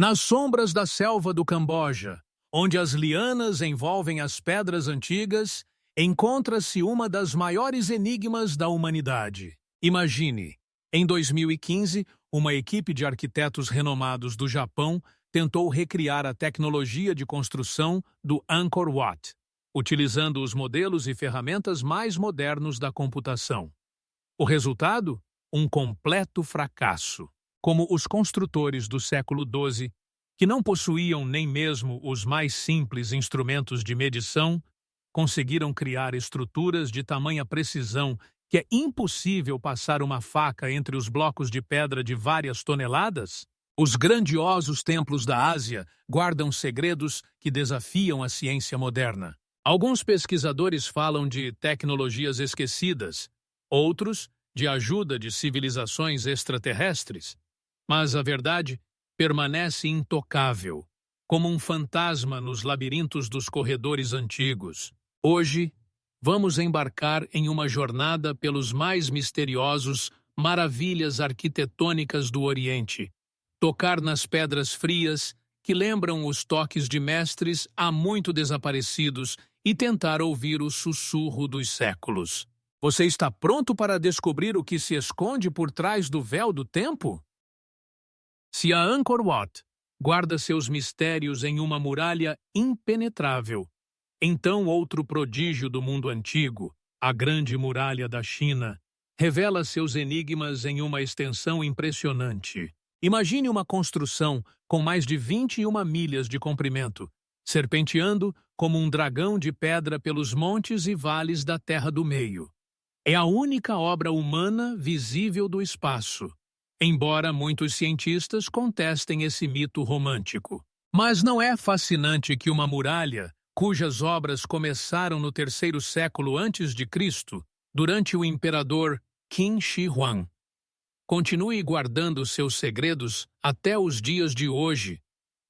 Nas sombras da selva do Camboja, onde as lianas envolvem as pedras antigas, encontra-se uma das maiores enigmas da humanidade. Imagine, em 2015, uma equipe de arquitetos renomados do Japão tentou recriar a tecnologia de construção do Angkor Wat, utilizando os modelos e ferramentas mais modernos da computação. O resultado? Um completo fracasso. Como os construtores do século XII, que não possuíam nem mesmo os mais simples instrumentos de medição, conseguiram criar estruturas de tamanha precisão que é impossível passar uma faca entre os blocos de pedra de várias toneladas? Os grandiosos templos da Ásia guardam segredos que desafiam a ciência moderna. Alguns pesquisadores falam de tecnologias esquecidas, outros de ajuda de civilizações extraterrestres. Mas a verdade permanece intocável, como um fantasma nos labirintos dos corredores antigos. Hoje, vamos embarcar em uma jornada pelos mais misteriosos maravilhas arquitetônicas do Oriente, tocar nas pedras frias que lembram os toques de mestres há muito desaparecidos e tentar ouvir o sussurro dos séculos. Você está pronto para descobrir o que se esconde por trás do véu do tempo? Se a Angkor Wat guarda seus mistérios em uma muralha impenetrável, então outro prodígio do mundo antigo, a Grande Muralha da China, revela seus enigmas em uma extensão impressionante. Imagine uma construção com mais de 21 milhas de comprimento, serpenteando como um dragão de pedra pelos montes e vales da Terra do Meio. É a única obra humana visível do espaço, embora muitos cientistas contestem esse mito romântico. Mas não é fascinante que uma muralha, cujas obras começaram no 3º século antes de Cristo, durante o imperador Qin Shi Huang, continue guardando seus segredos até os dias de hoje,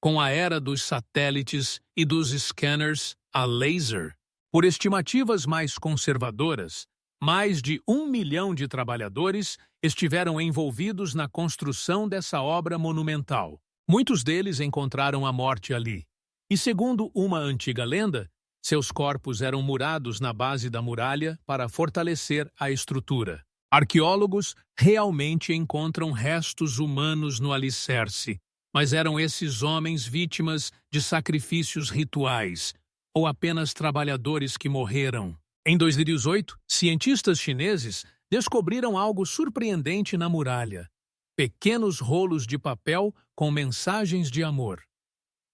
com a era dos satélites e dos scanners a laser? Por estimativas mais conservadoras, mais de 1 milhão de trabalhadores estiveram envolvidos na construção dessa obra monumental. Muitos deles encontraram a morte ali. E segundo uma antiga lenda, seus corpos eram murados na base da muralha para fortalecer a estrutura. Arqueólogos realmente encontram restos humanos no alicerce, mas eram esses homens vítimas de sacrifícios rituais ou apenas trabalhadores que morreram? Em 2018, cientistas chineses descobriram algo surpreendente na muralha: pequenos rolos de papel com mensagens de amor.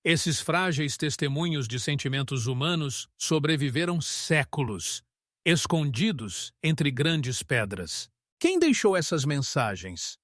Esses frágeis testemunhos de sentimentos humanos sobreviveram séculos, escondidos entre grandes pedras. Quem deixou essas mensagens?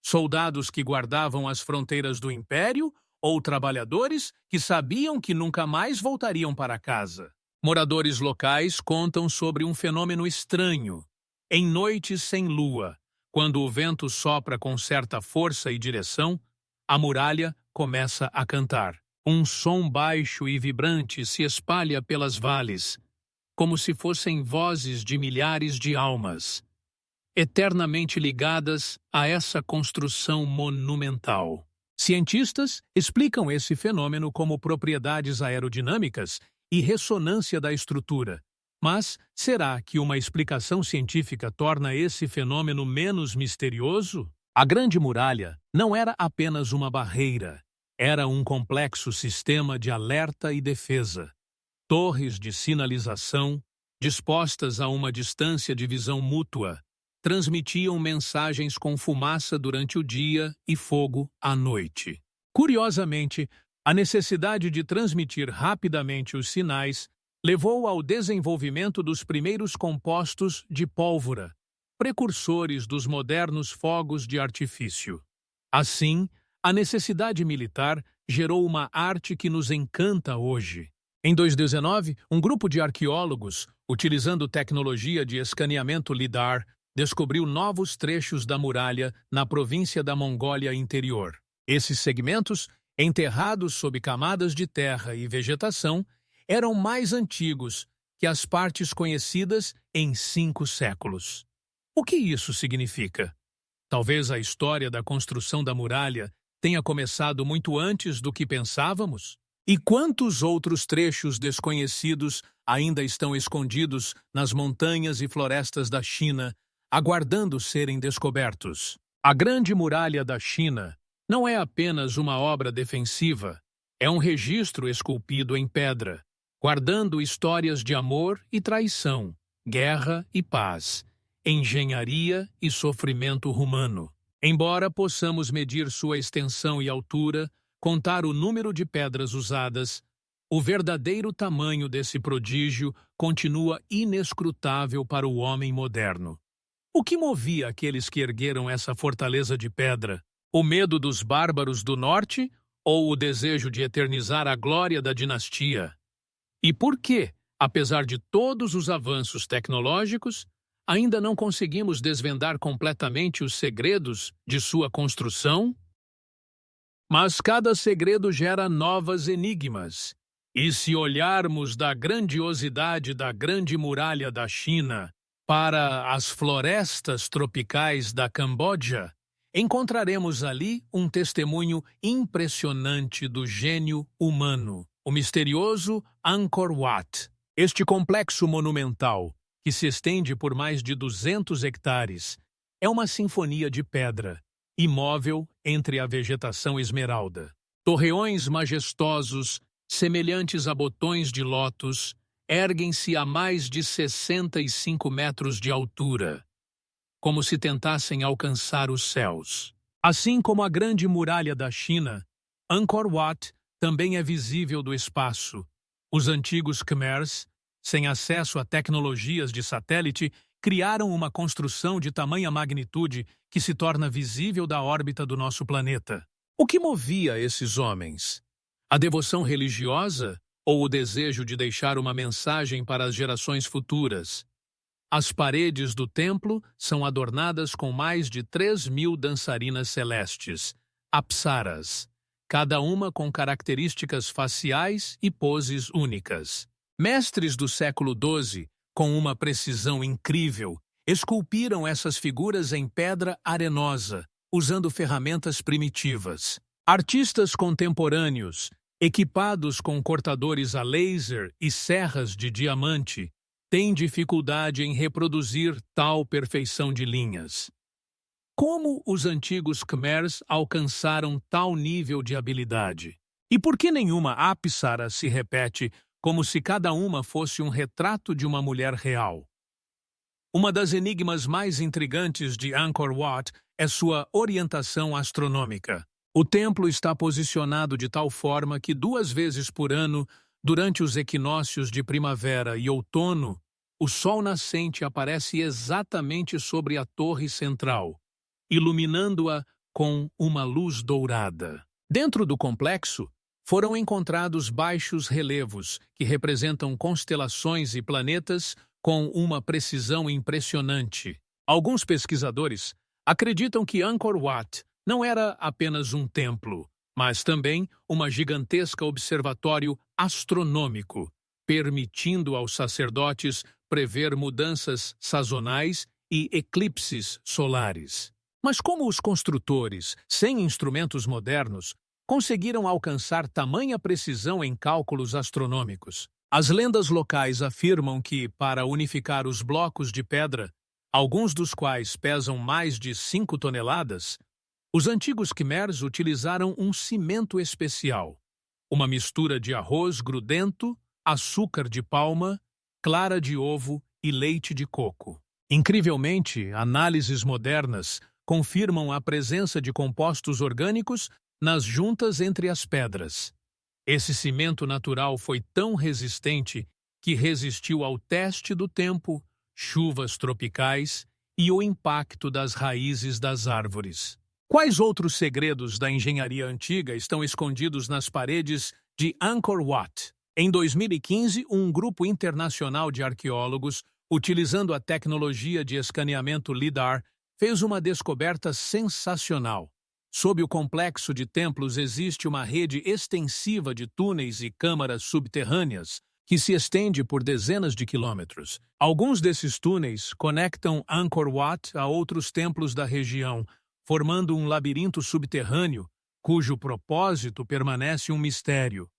Soldados que guardavam as fronteiras do Império ou trabalhadores que sabiam que nunca mais voltariam para casa? Moradores locais contam sobre um fenômeno estranho. Em noites sem lua, quando o vento sopra com certa força e direção, a muralha começa a cantar. Um som baixo e vibrante se espalha pelas vales, como se fossem vozes de milhares de almas, eternamente ligadas a essa construção monumental. Cientistas explicam esse fenômeno como propriedades aerodinâmicas e ressonância da estrutura. Mas será que uma explicação científica torna esse fenômeno menos misterioso? A Grande Muralha não era apenas uma barreira, era um complexo sistema de alerta e defesa. Torres de sinalização, dispostas a uma distância de visão mútua, transmitiam mensagens com fumaça durante o dia e fogo à noite. Curiosamente, a necessidade de transmitir rapidamente os sinais levou ao desenvolvimento dos primeiros compostos de pólvora, precursores dos modernos fogos de artifício. Assim, a necessidade militar gerou uma arte que nos encanta hoje. Em 2019, um grupo de arqueólogos, utilizando tecnologia de escaneamento LIDAR, descobriu novos trechos da muralha na província da Mongólia Interior. Esses segmentos, enterrados sob camadas de terra e vegetação, eram mais antigos que as partes conhecidas em 5 séculos. O que isso significa? Talvez a história da construção da muralha tenha começado muito antes do que pensávamos? E quantos outros trechos desconhecidos ainda estão escondidos nas montanhas e florestas da China, aguardando serem descobertos? A Grande Muralha da China não é apenas uma obra defensiva, é um registro esculpido em pedra, guardando histórias de amor e traição, guerra e paz, engenharia e sofrimento humano. Embora possamos medir sua extensão e altura, contar o número de pedras usadas, o verdadeiro tamanho desse prodígio continua inescrutável para o homem moderno. O que movia aqueles que ergueram essa fortaleza de pedra? O medo dos bárbaros do norte ou o desejo de eternizar a glória da dinastia? E por que, apesar de todos os avanços tecnológicos, ainda não conseguimos desvendar completamente os segredos de sua construção? Mas cada segredo gera novos enigmas. E se olharmos da grandiosidade da Grande Muralha da China para as florestas tropicais da Camboja, encontraremos ali um testemunho impressionante do gênio humano, o misterioso Angkor Wat. Este complexo monumental, que se estende por mais de 200 hectares, é uma sinfonia de pedra, imóvel entre a vegetação esmeralda. Torreões majestosos, semelhantes a botões de lótus, erguem-se a mais de 65 metros de altura, como se tentassem alcançar os céus. Assim como a Grande Muralha da China, Angkor Wat também é visível do espaço. Os antigos Khmers, sem acesso a tecnologias de satélite, criaram uma construção de tamanha magnitude que se torna visível da órbita do nosso planeta. O que movia esses homens? A devoção religiosa ou o desejo de deixar uma mensagem para as gerações futuras? As paredes do templo são adornadas com mais de 3.000 dançarinas celestes, apsaras, cada uma com características faciais e poses únicas. Mestres do século XII, com uma precisão incrível, esculpiram essas figuras em pedra arenosa, usando ferramentas primitivas. Artistas contemporâneos, equipados com cortadores a laser e serras de diamante, têm dificuldade em reproduzir tal perfeição de linhas. Como os antigos Khmers alcançaram tal nível de habilidade? E por que nenhuma apsara se repete como se cada uma fosse um retrato de uma mulher real? Uma das enigmas mais intrigantes de Angkor Wat é sua orientação astronômica. O templo está posicionado de tal forma que 2 vezes por ano, durante os equinócios de primavera e outono, o sol nascente aparece exatamente sobre a torre central, iluminando-a com uma luz dourada. Dentro do complexo, foram encontrados baixos relevos que representam constelações e planetas com uma precisão impressionante. Alguns pesquisadores acreditam que Angkor Wat não era apenas um templo, mas também uma gigantesca observatório astronômico, permitindo aos sacerdotes prever mudanças sazonais e eclipses solares. Mas como os construtores, sem instrumentos modernos, conseguiram alcançar tamanha precisão em cálculos astronômicos? As lendas locais afirmam que, para unificar os blocos de pedra, alguns dos quais pesam mais de 5 toneladas, os antigos Khmers utilizaram um cimento especial, uma mistura de arroz grudento, açúcar de palma, clara de ovo e leite de coco. Incrivelmente, análises modernas confirmam a presença de compostos orgânicos nas juntas entre as pedras. Esse cimento natural foi tão resistente que resistiu ao teste do tempo, chuvas tropicais e o impacto das raízes das árvores. Quais outros segredos da engenharia antiga estão escondidos nas paredes de Angkor Wat? Em 2015, um grupo internacional de arqueólogos, utilizando a tecnologia de escaneamento LIDAR, fez uma descoberta sensacional. Sob o complexo de templos existe uma rede extensiva de túneis e câmaras subterrâneas que se estende por dezenas de quilômetros. Alguns desses túneis conectam Angkor Wat a outros templos da região, formando um labirinto subterrâneo cujo propósito permanece um mistério.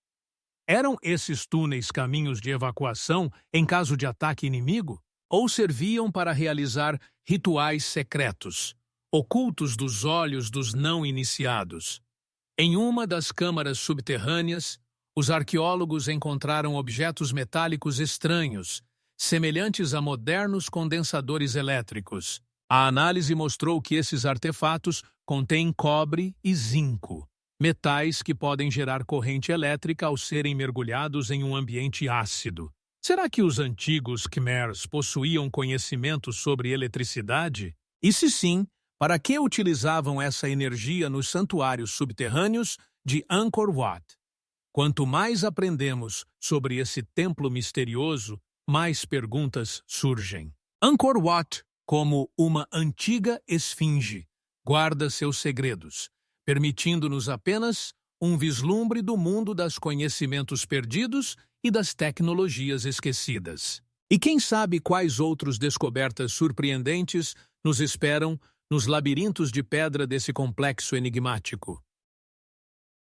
Eram esses túneis caminhos de evacuação em caso de ataque inimigo? Ou serviam para realizar rituais secretos, ocultos dos olhos dos não iniciados? Em uma das câmaras subterrâneas, os arqueólogos encontraram objetos metálicos estranhos, semelhantes a modernos condensadores elétricos. A análise mostrou que esses artefatos contêm cobre e zinco, metais que podem gerar corrente elétrica ao serem mergulhados em um ambiente ácido. Será que os antigos Khmers possuíam conhecimento sobre eletricidade? E se sim, para que utilizavam essa energia nos santuários subterrâneos de Angkor Wat? Quanto mais aprendemos sobre esse templo misterioso, mais perguntas surgem. Angkor Wat, como uma antiga esfinge, guarda seus segredos, permitindo-nos apenas um vislumbre do mundo dos conhecimentos perdidos e das tecnologias esquecidas. E quem sabe quais outras descobertas surpreendentes nos esperam nos labirintos de pedra desse complexo enigmático.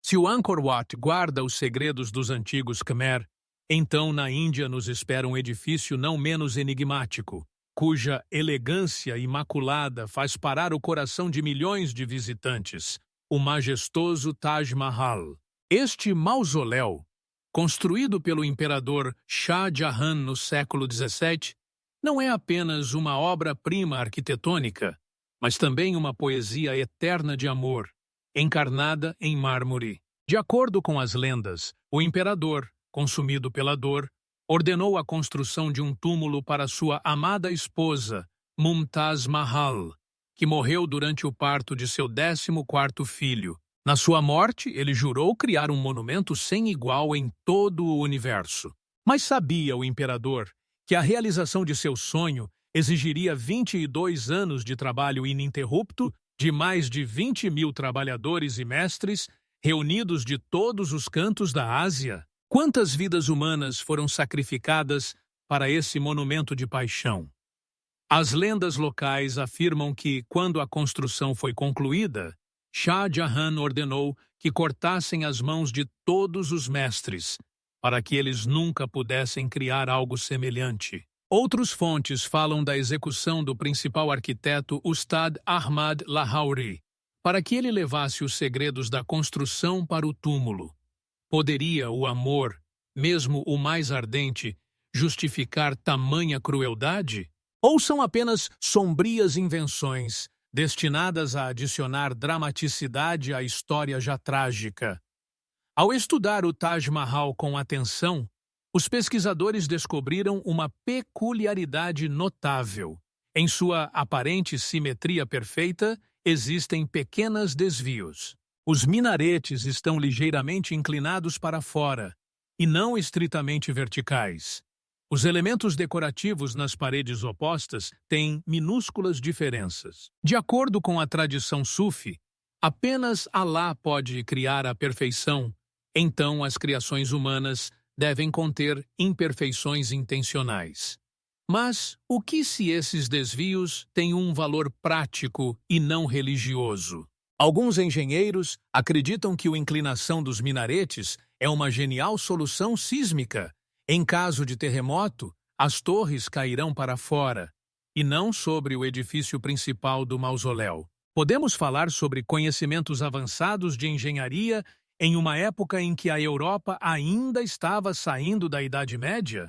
Se o Angkor Wat guarda os segredos dos antigos Khmer, então na Índia nos espera um edifício não menos enigmático, cuja elegância imaculada faz parar o coração de milhões de visitantes, o majestoso Taj Mahal. Este mausoléu, construído pelo imperador Shah Jahan no século XVII, não é apenas uma obra-prima arquitetônica, mas também uma poesia eterna de amor, encarnada em mármore. De acordo com as lendas, o imperador, consumido pela dor, ordenou a construção de um túmulo para sua amada esposa, Mumtaz Mahal, que morreu durante o parto de seu 14º filho. Na sua morte, ele jurou criar um monumento sem igual em todo o universo. Mas sabia o imperador que a realização de seu sonho exigiria 22 anos de trabalho ininterrupto de mais de 20.000 trabalhadores e mestres reunidos de todos os cantos da Ásia? Quantas vidas humanas foram sacrificadas para esse monumento de paixão? As lendas locais afirmam que, quando a construção foi concluída, Shah Jahan ordenou que cortassem as mãos de todos os mestres, para que eles nunca pudessem criar algo semelhante. Outras fontes falam da execução do principal arquiteto Ustad Ahmad Lahouri, para que ele levasse os segredos da construção para o túmulo. Poderia o amor, mesmo o mais ardente, justificar tamanha crueldade? Ou são apenas sombrias invenções, destinadas a adicionar dramaticidade à história já trágica? Ao estudar o Taj Mahal com atenção, os pesquisadores descobriram uma peculiaridade notável. Em sua aparente simetria perfeita, existem pequenos desvios. Os minaretes estão ligeiramente inclinados para fora, e não estritamente verticais. Os elementos decorativos nas paredes opostas têm minúsculas diferenças. De acordo com a tradição sufi, apenas Alá pode criar a perfeição, então as criações humanas devem conter imperfeições intencionais. Mas o que se esses desvios têm um valor prático e não religioso? Alguns engenheiros acreditam que a inclinação dos minaretes é uma genial solução sísmica. Em caso de terremoto, as torres cairão para fora, e não sobre o edifício principal do mausoléu. Podemos falar sobre conhecimentos avançados de engenharia em uma época em que a Europa ainda estava saindo da Idade Média?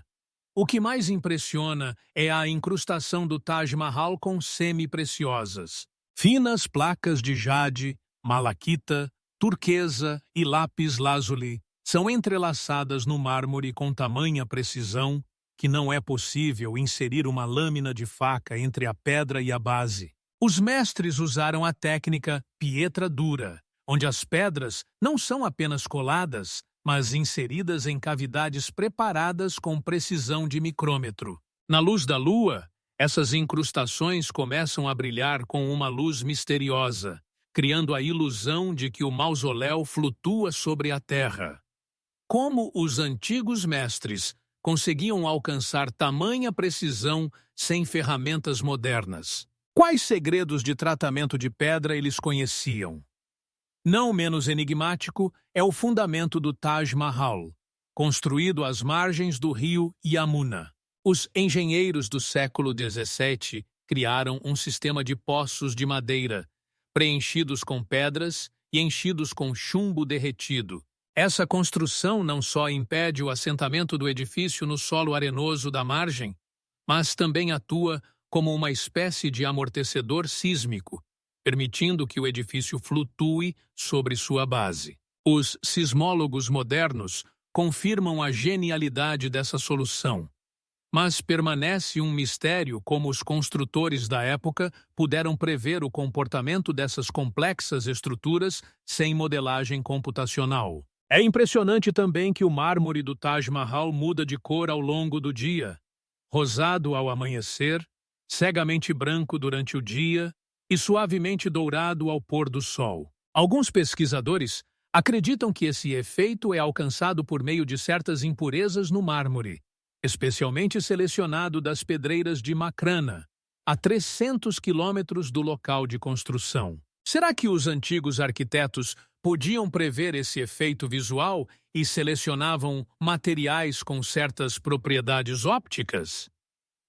O que mais impressiona é a incrustação do Taj Mahal com semi-preciosas. Finas placas de jade, malaquita, turquesa e lápis-lazuli são entrelaçadas no mármore com tamanha precisão que não é possível inserir uma lâmina de faca entre a pedra e a base. Os mestres usaram a técnica pietra dura, onde as pedras não são apenas coladas, mas inseridas em cavidades preparadas com precisão de micrômetro. Na luz da lua, essas incrustações começam a brilhar com uma luz misteriosa, criando a ilusão de que o mausoléu flutua sobre a terra. Como os antigos mestres conseguiam alcançar tamanha precisão sem ferramentas modernas? Quais segredos de tratamento de pedra eles conheciam? Não menos enigmático é o fundamento do Taj Mahal, construído às margens do rio Yamuna. Os engenheiros do século XVII criaram um sistema de poços de madeira, preenchidos com pedras e enchidos com chumbo derretido. Essa construção não só impede o assentamento do edifício no solo arenoso da margem, mas também atua como uma espécie de amortecedor sísmico, permitindo que o edifício flutue sobre sua base. Os sismólogos modernos confirmam a genialidade dessa solução, mas permanece um mistério como os construtores da época puderam prever o comportamento dessas complexas estruturas sem modelagem computacional. É impressionante também que o mármore do Taj Mahal muda de cor ao longo do dia, rosado ao amanhecer, cegamente branco durante o dia e suavemente dourado ao pôr do sol. Alguns pesquisadores acreditam que esse efeito é alcançado por meio de certas impurezas no mármore, especialmente selecionado das pedreiras de Makrana, a 300 quilômetros do local de construção. Será que os antigos arquitetos podiam prever esse efeito visual e selecionavam materiais com certas propriedades ópticas?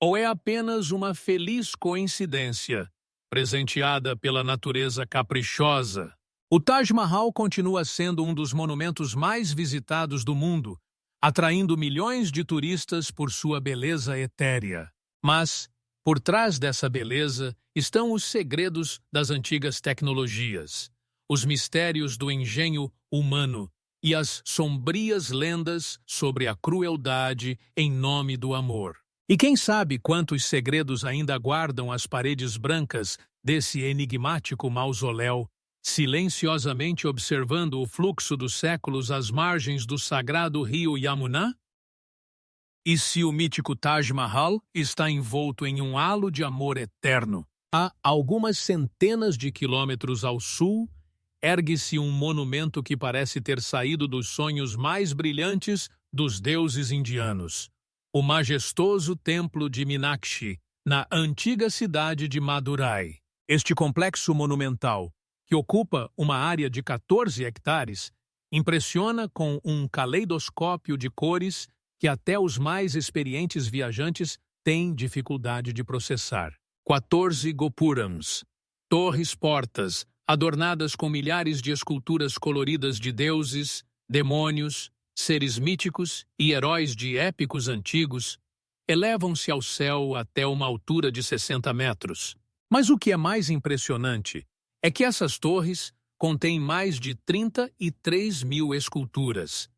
Ou é apenas uma feliz coincidência, presenteada pela natureza caprichosa? O Taj Mahal continua sendo um dos monumentos mais visitados do mundo, atraindo milhões de turistas por sua beleza etérea. Mas, por trás dessa beleza, estão os segredos das antigas tecnologias, os mistérios do engenho humano e as sombrias lendas sobre a crueldade em nome do amor. E quem sabe quantos segredos ainda guardam as paredes brancas desse enigmático mausoléu, silenciosamente observando o fluxo dos séculos às margens do sagrado rio Yamuna? E se o mítico Taj Mahal está envolto em um halo de amor eterno? A algumas centenas de quilômetros ao sul, ergue-se um monumento que parece ter saído dos sonhos mais brilhantes dos deuses indianos. O majestoso templo de Meenakshi, na antiga cidade de Madurai. Este complexo monumental, que ocupa uma área de 14 hectares, impressiona com um caleidoscópio de cores que até os mais experientes viajantes têm dificuldade de processar. 14 gopurams, torres-portas, adornadas com milhares de esculturas coloridas de deuses, demônios, seres míticos e heróis de épicos antigos, elevam-se ao céu até uma altura de 60 metros. Mas o que é mais impressionante é que essas torres contêm mais de 33 mil esculturas,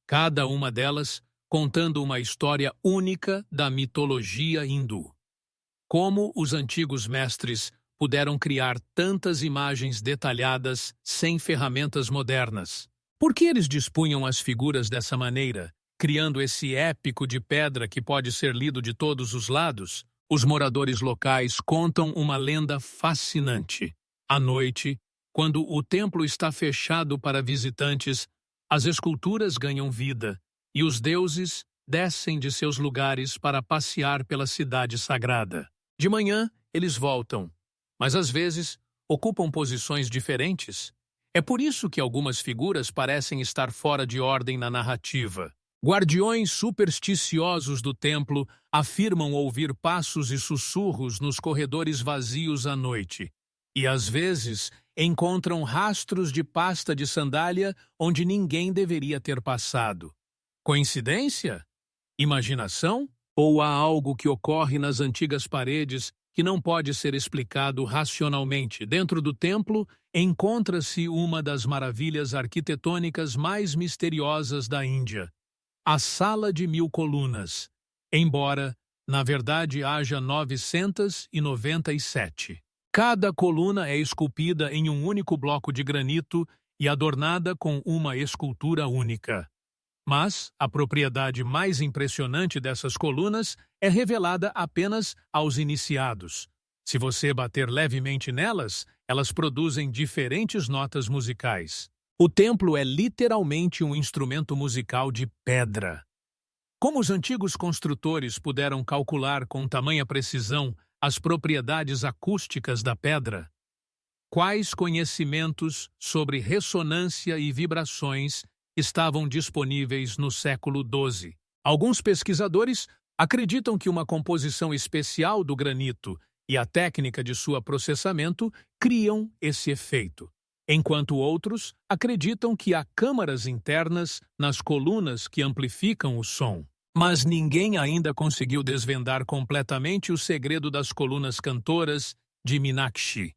cada uma delas contando uma história única da mitologia hindu. Como os antigos mestres puderam criar tantas imagens detalhadas sem ferramentas modernas? Por que eles dispunham as figuras dessa maneira, criando esse épico de pedra que pode ser lido de todos os lados? Os moradores locais contam uma lenda fascinante. À noite, quando o templo está fechado para visitantes, as esculturas ganham vida e os deuses descem de seus lugares para passear pela cidade sagrada. De manhã, eles voltam, mas às vezes ocupam posições diferentes. É por isso que algumas figuras parecem estar fora de ordem na narrativa. Guardiões supersticiosos do templo afirmam ouvir passos e sussurros nos corredores vazios à noite, e às vezes encontram rastros de pasta de sandália onde ninguém deveria ter passado. Coincidência? Imaginação? Ou há algo que ocorre nas antigas paredes que não pode ser explicado racionalmente? Dentro do templo, encontra-se uma das maravilhas arquitetônicas mais misteriosas da Índia, a Sala de 1000 Colunas, embora, na verdade, haja 997. Cada coluna é esculpida em um único bloco de granito e adornada com uma escultura única. Mas a propriedade mais impressionante dessas colunas é revelada apenas aos iniciados. Se você bater levemente nelas, elas produzem diferentes notas musicais. O templo é literalmente um instrumento musical de pedra. Como os antigos construtores puderam calcular com tamanha precisão as propriedades acústicas da pedra? Quais conhecimentos sobre ressonância e vibrações estavam disponíveis no século XII? Alguns pesquisadores acreditam que uma composição especial do granito e a técnica de sua processamento criam esse efeito, enquanto outros acreditam que há câmaras internas nas colunas que amplificam o som. Mas ninguém ainda conseguiu desvendar completamente o segredo das colunas cantoras de Minakshi.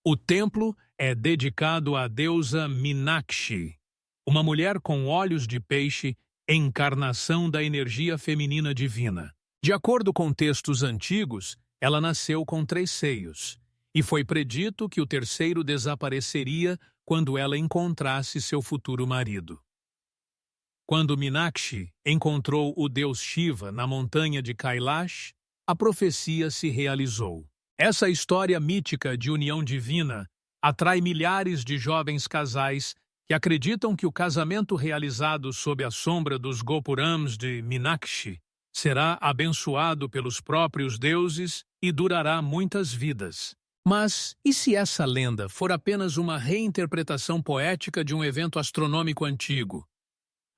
O templo é dedicado à deusa Minakshi, uma mulher com olhos de peixe, encarnação da energia feminina divina. De acordo com textos antigos, ela nasceu com 3 seios, e foi predito que o terceiro desapareceria quando ela encontrasse seu futuro marido. Quando Minakshi encontrou o deus Shiva na montanha de Kailash, a profecia se realizou. Essa história mítica de união divina atrai milhares de jovens casais que acreditam que o casamento realizado sob a sombra dos Gopurams de Minakshi será abençoado pelos próprios deuses e durará muitas vidas. Mas e se essa lenda for apenas uma reinterpretação poética de um evento astronômico antigo?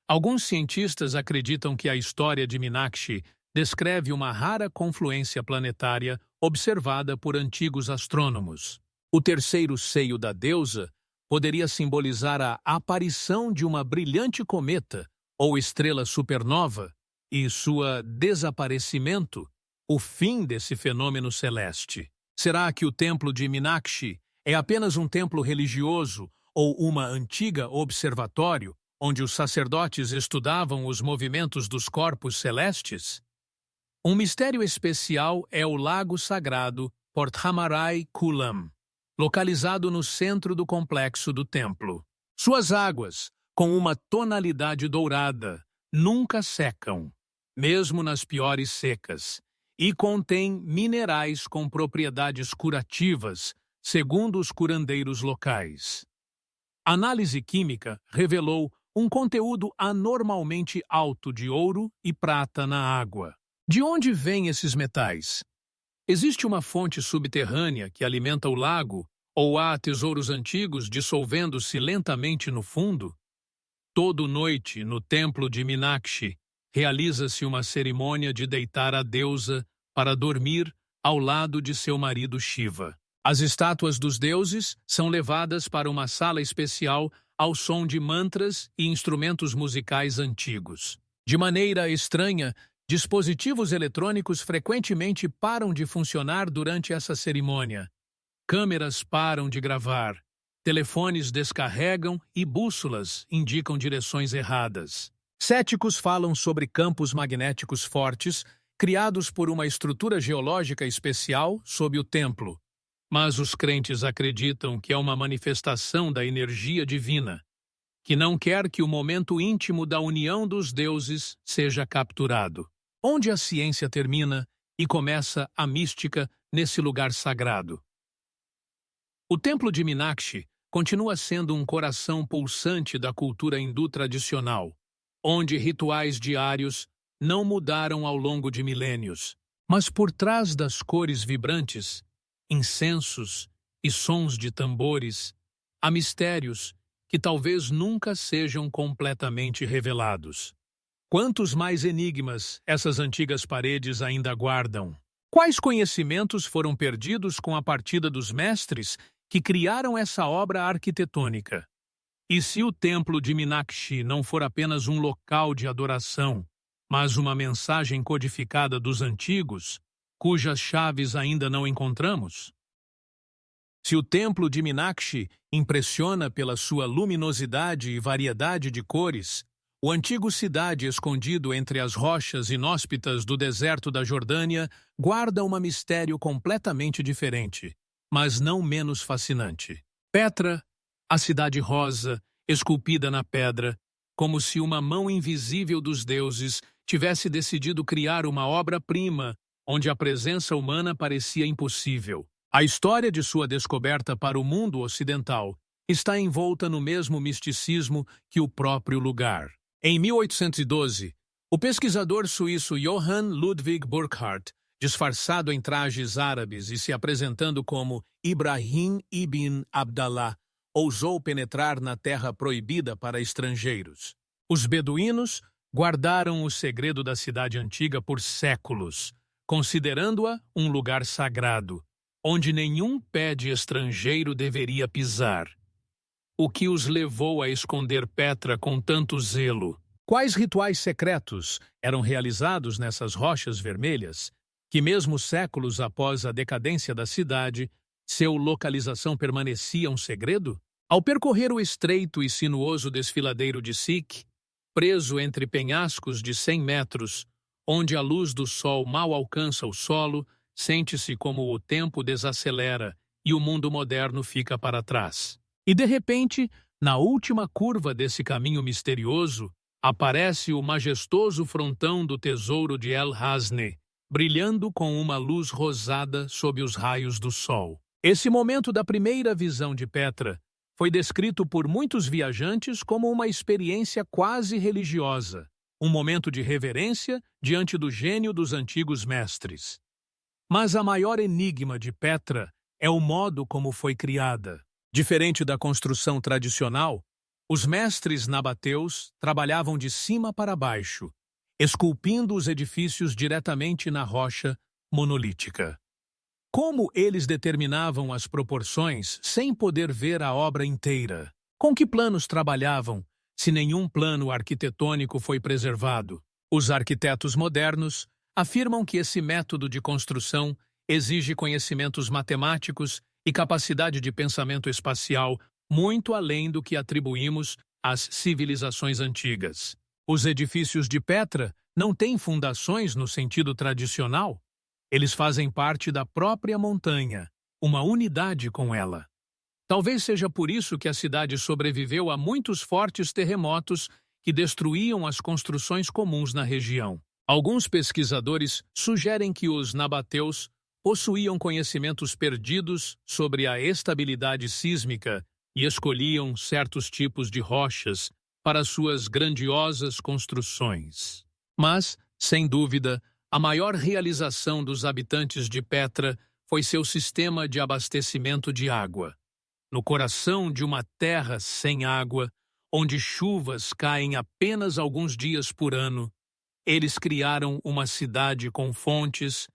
Alguns cientistas acreditam que a história de Minakshi descreve uma rara confluência planetária observada por antigos astrônomos. O terceiro seio da deusa poderia simbolizar a aparição de uma brilhante cometa ou estrela supernova e sua desaparecimento, o fim desse fenômeno celeste. Será que o templo de Minakshi é apenas um templo religioso ou uma antiga observatório onde os sacerdotes estudavam os movimentos dos corpos celestes? Um mistério especial é o lago sagrado Porthamarai Kulam, localizado no centro do complexo do templo. Suas águas, com uma tonalidade dourada, nunca secam, mesmo nas piores secas, e contém minerais com propriedades curativas, segundo os curandeiros locais. Análise química revelou um conteúdo anormalmente alto de ouro e prata na água. De onde vêm esses metais? Existe uma fonte subterrânea que alimenta o lago, ou há tesouros antigos dissolvendo-se lentamente no fundo? Toda noite, no templo de Minakshi, realiza-se uma cerimônia de deitar a deusa para dormir ao lado de seu marido Shiva. As estátuas dos deuses são levadas para uma sala especial ao som de mantras e instrumentos musicais antigos. De maneira estranha, dispositivos eletrônicos frequentemente param de funcionar durante essa cerimônia. Câmeras param de gravar, telefones descarregam e bússolas indicam direções erradas. Céticos falam sobre campos magnéticos fortes criados por uma estrutura geológica especial sob o templo, mas os crentes acreditam que é uma manifestação da energia divina, que não quer que o momento íntimo da união dos deuses seja capturado. Onde a ciência termina e começa a mística nesse lugar sagrado. O templo de Minakshi continua sendo um coração pulsante da cultura hindu tradicional, onde rituais diários não mudaram ao longo de milênios. Mas por trás das cores vibrantes, incensos e sons de tambores, há mistérios que talvez nunca sejam completamente revelados. Quantos mais enigmas essas antigas paredes ainda guardam? Quais conhecimentos foram perdidos com a partida dos mestres que criaram essa obra arquitetônica? E se o templo de Minakshi não for apenas um local de adoração, mas uma mensagem codificada dos antigos, cujas chaves ainda não encontramos? Se o templo de Minakshi impressiona pela sua luminosidade e variedade de cores, o antigo cidade escondido entre as rochas inóspitas do deserto da Jordânia guarda um mistério completamente diferente, mas não menos fascinante. Petra, a cidade rosa, esculpida na pedra, como se uma mão invisível dos deuses tivesse decidido criar uma obra-prima onde a presença humana parecia impossível. A história de sua descoberta para o mundo ocidental está envolta no mesmo misticismo que o próprio lugar. Em 1812, o pesquisador suíço Johann Ludwig Burckhardt disfarçado em trajes árabes e se apresentando como Ibrahim ibn Abdallah, ousou penetrar na terra proibida para estrangeiros. Os beduínos guardaram o segredo da cidade antiga por séculos, considerando-a um lugar sagrado, onde nenhum pé de estrangeiro deveria pisar. O que os levou a esconder Petra com tanto zelo? Quais rituais secretos eram realizados nessas rochas vermelhas, que mesmo séculos após a decadência da cidade, sua localização permanecia um segredo? Ao percorrer o estreito e sinuoso desfiladeiro de Sikh, preso entre penhascos de 100 metros, onde a luz do sol mal alcança o solo, sente-se como o tempo desacelera e o mundo moderno fica para trás. E de repente, na última curva desse caminho misterioso, aparece o majestoso frontão do tesouro de El Hasne, brilhando com uma luz rosada sob os raios do sol. Esse momento da primeira visão de Petra foi descrito por muitos viajantes como uma experiência quase religiosa, um momento de reverência diante do gênio dos antigos mestres. Mas a maior enigma de Petra é o modo como foi criada. Diferente da construção tradicional, os mestres nabateus trabalhavam de cima para baixo, esculpindo os edifícios diretamente na rocha monolítica. Como eles determinavam as proporções sem poder ver a obra inteira? Com que planos trabalhavam, se nenhum plano arquitetônico foi preservado? Os arquitetos modernos afirmam que esse método de construção exige conhecimentos matemáticos e capacidade de pensamento espacial muito além do que atribuímos às civilizações antigas. Os edifícios de Petra não têm fundações no sentido tradicional. Eles fazem parte da própria montanha, uma unidade com ela. Talvez seja por isso que a cidade sobreviveu a muitos fortes terremotos que destruíam as construções comuns na região. Alguns pesquisadores sugerem que os nabateus possuíam conhecimentos perdidos sobre a estabilidade sísmica e escolhiam certos tipos de rochas para suas grandiosas construções. Mas, sem dúvida, a maior realização dos habitantes de Petra foi seu sistema de abastecimento de água. No coração de uma terra sem água, onde chuvas caem apenas alguns dias por ano, eles criaram uma cidade com fontes,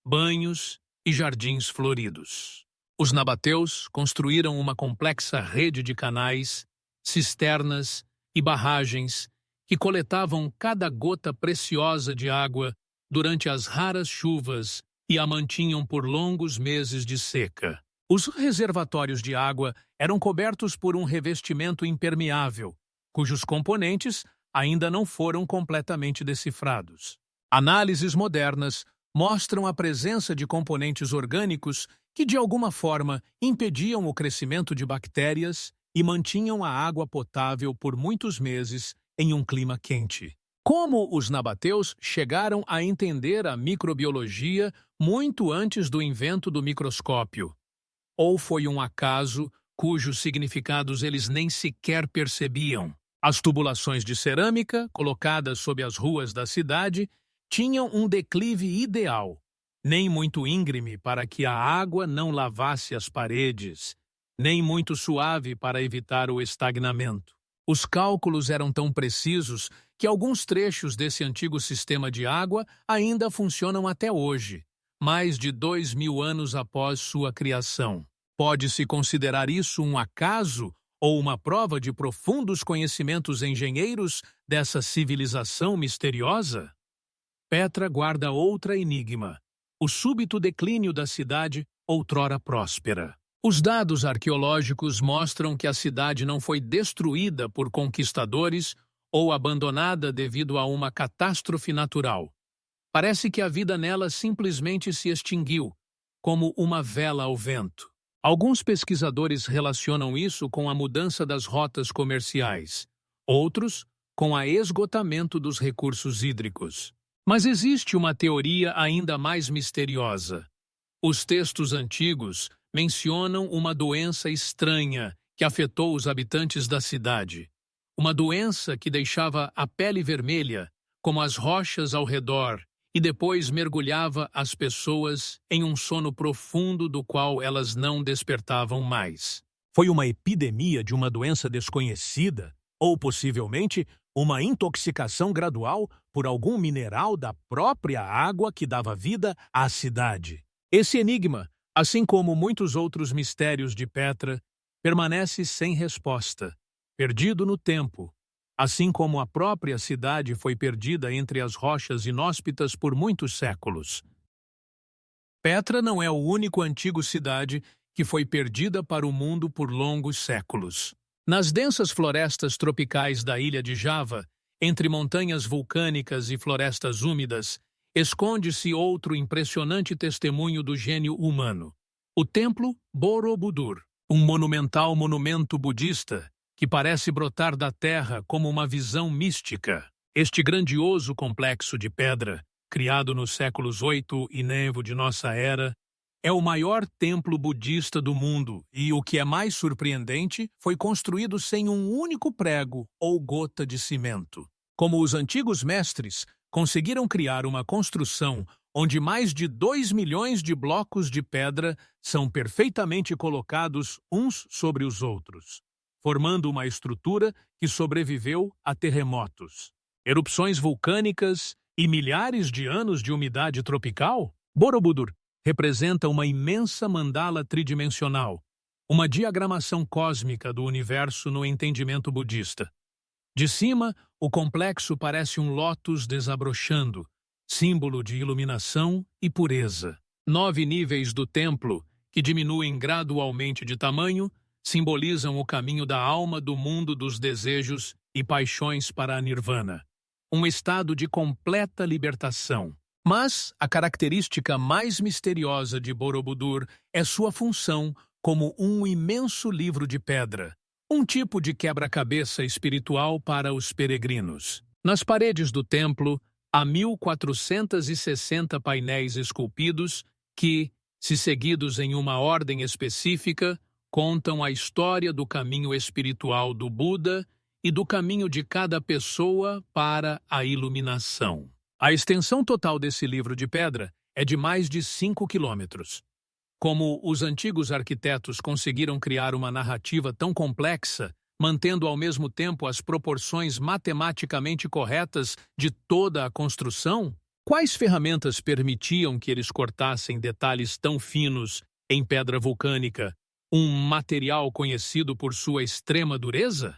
banhos e jardins floridos. Os nabateus construíram uma complexa rede de canais, cisternas e barragens que coletavam cada gota preciosa de água durante as raras chuvas e a mantinham por longos meses de seca. Os reservatórios de água eram cobertos por um revestimento impermeável, cujos componentes ainda não foram completamente decifrados. Análises modernas mostram a presença de componentes orgânicos que, de alguma forma, impediam o crescimento de bactérias e mantinham a água potável por muitos meses em um clima quente. Como os nabateus chegaram a entender a microbiologia muito antes do invento do microscópio? Ou foi um acaso cujos significados eles nem sequer percebiam? As tubulações de cerâmica, colocadas sob as ruas da cidade, tinham um declive ideal, nem muito íngreme para que a água não lavasse as paredes, nem muito suave para evitar o estagnamento. Os cálculos eram tão precisos que alguns trechos desse antigo sistema de água ainda funcionam até hoje, mais de 2000 anos após sua criação. Pode-se considerar isso um acaso ou uma prova de profundos conhecimentos engenheiros dessa civilização misteriosa? Petra guarda outra enigma: o súbito declínio da cidade outrora próspera. Os dados arqueológicos mostram que a cidade não foi destruída por conquistadores ou abandonada devido a uma catástrofe natural. Parece que a vida nela simplesmente se extinguiu, como uma vela ao vento. Alguns pesquisadores relacionam isso com a mudança das rotas comerciais, outros com o esgotamento dos recursos hídricos. Mas existe uma teoria ainda mais misteriosa. Os textos antigos mencionam uma doença estranha que afetou os habitantes da cidade. Uma doença que deixava a pele vermelha, como as rochas ao redor, e depois mergulhava as pessoas em um sono profundo do qual elas não despertavam mais. Foi uma epidemia de uma doença desconhecida, ou possivelmente uma intoxicação gradual por algum mineral da própria água que dava vida à cidade. Esse enigma, assim como muitos outros mistérios de Petra, permanece sem resposta, perdido no tempo, assim como a própria cidade foi perdida entre as rochas inóspitas por muitos séculos. Petra não é o único antigo cidade que foi perdida para o mundo por longos séculos. Nas densas florestas tropicais da ilha de Java, entre montanhas vulcânicas e florestas úmidas, esconde-se outro impressionante testemunho do gênio humano: o Templo Borobudur, um monumental monumento budista que parece brotar da terra como uma visão mística. Este grandioso complexo de pedra, criado nos séculos 8 e 9 de nossa era, é o maior templo budista do mundo e, o que é mais surpreendente, foi construído sem um único prego ou gota de cimento. Como os antigos mestres conseguiram criar uma construção onde mais de 2 milhões de blocos de pedra são perfeitamente colocados uns sobre os outros, formando uma estrutura que sobreviveu a terremotos, erupções vulcânicas e milhares de anos de umidade tropical? Borobudur representa uma imensa mandala tridimensional, uma diagramação cósmica do universo no entendimento budista. De cima, o complexo parece um lótus desabrochando, símbolo de iluminação e pureza. 9 níveis do templo, que diminuem gradualmente de tamanho, simbolizam o caminho da alma do mundo dos desejos e paixões para a nirvana, um estado de completa libertação. Mas a característica mais misteriosa de Borobudur é sua função como um imenso livro de pedra, um tipo de quebra-cabeça espiritual para os peregrinos. Nas paredes do templo, há 1.460 painéis esculpidos que, se seguidos em uma ordem específica, contam a história do caminho espiritual do Buda e do caminho de cada pessoa para a iluminação. A extensão total desse livro de pedra é de mais de 5 quilômetros. Como os antigos arquitetos conseguiram criar uma narrativa tão complexa, mantendo ao mesmo tempo as proporções matematicamente corretas de toda a construção? Quais ferramentas permitiam que eles cortassem detalhes tão finos em pedra vulcânica, um material conhecido por sua extrema dureza?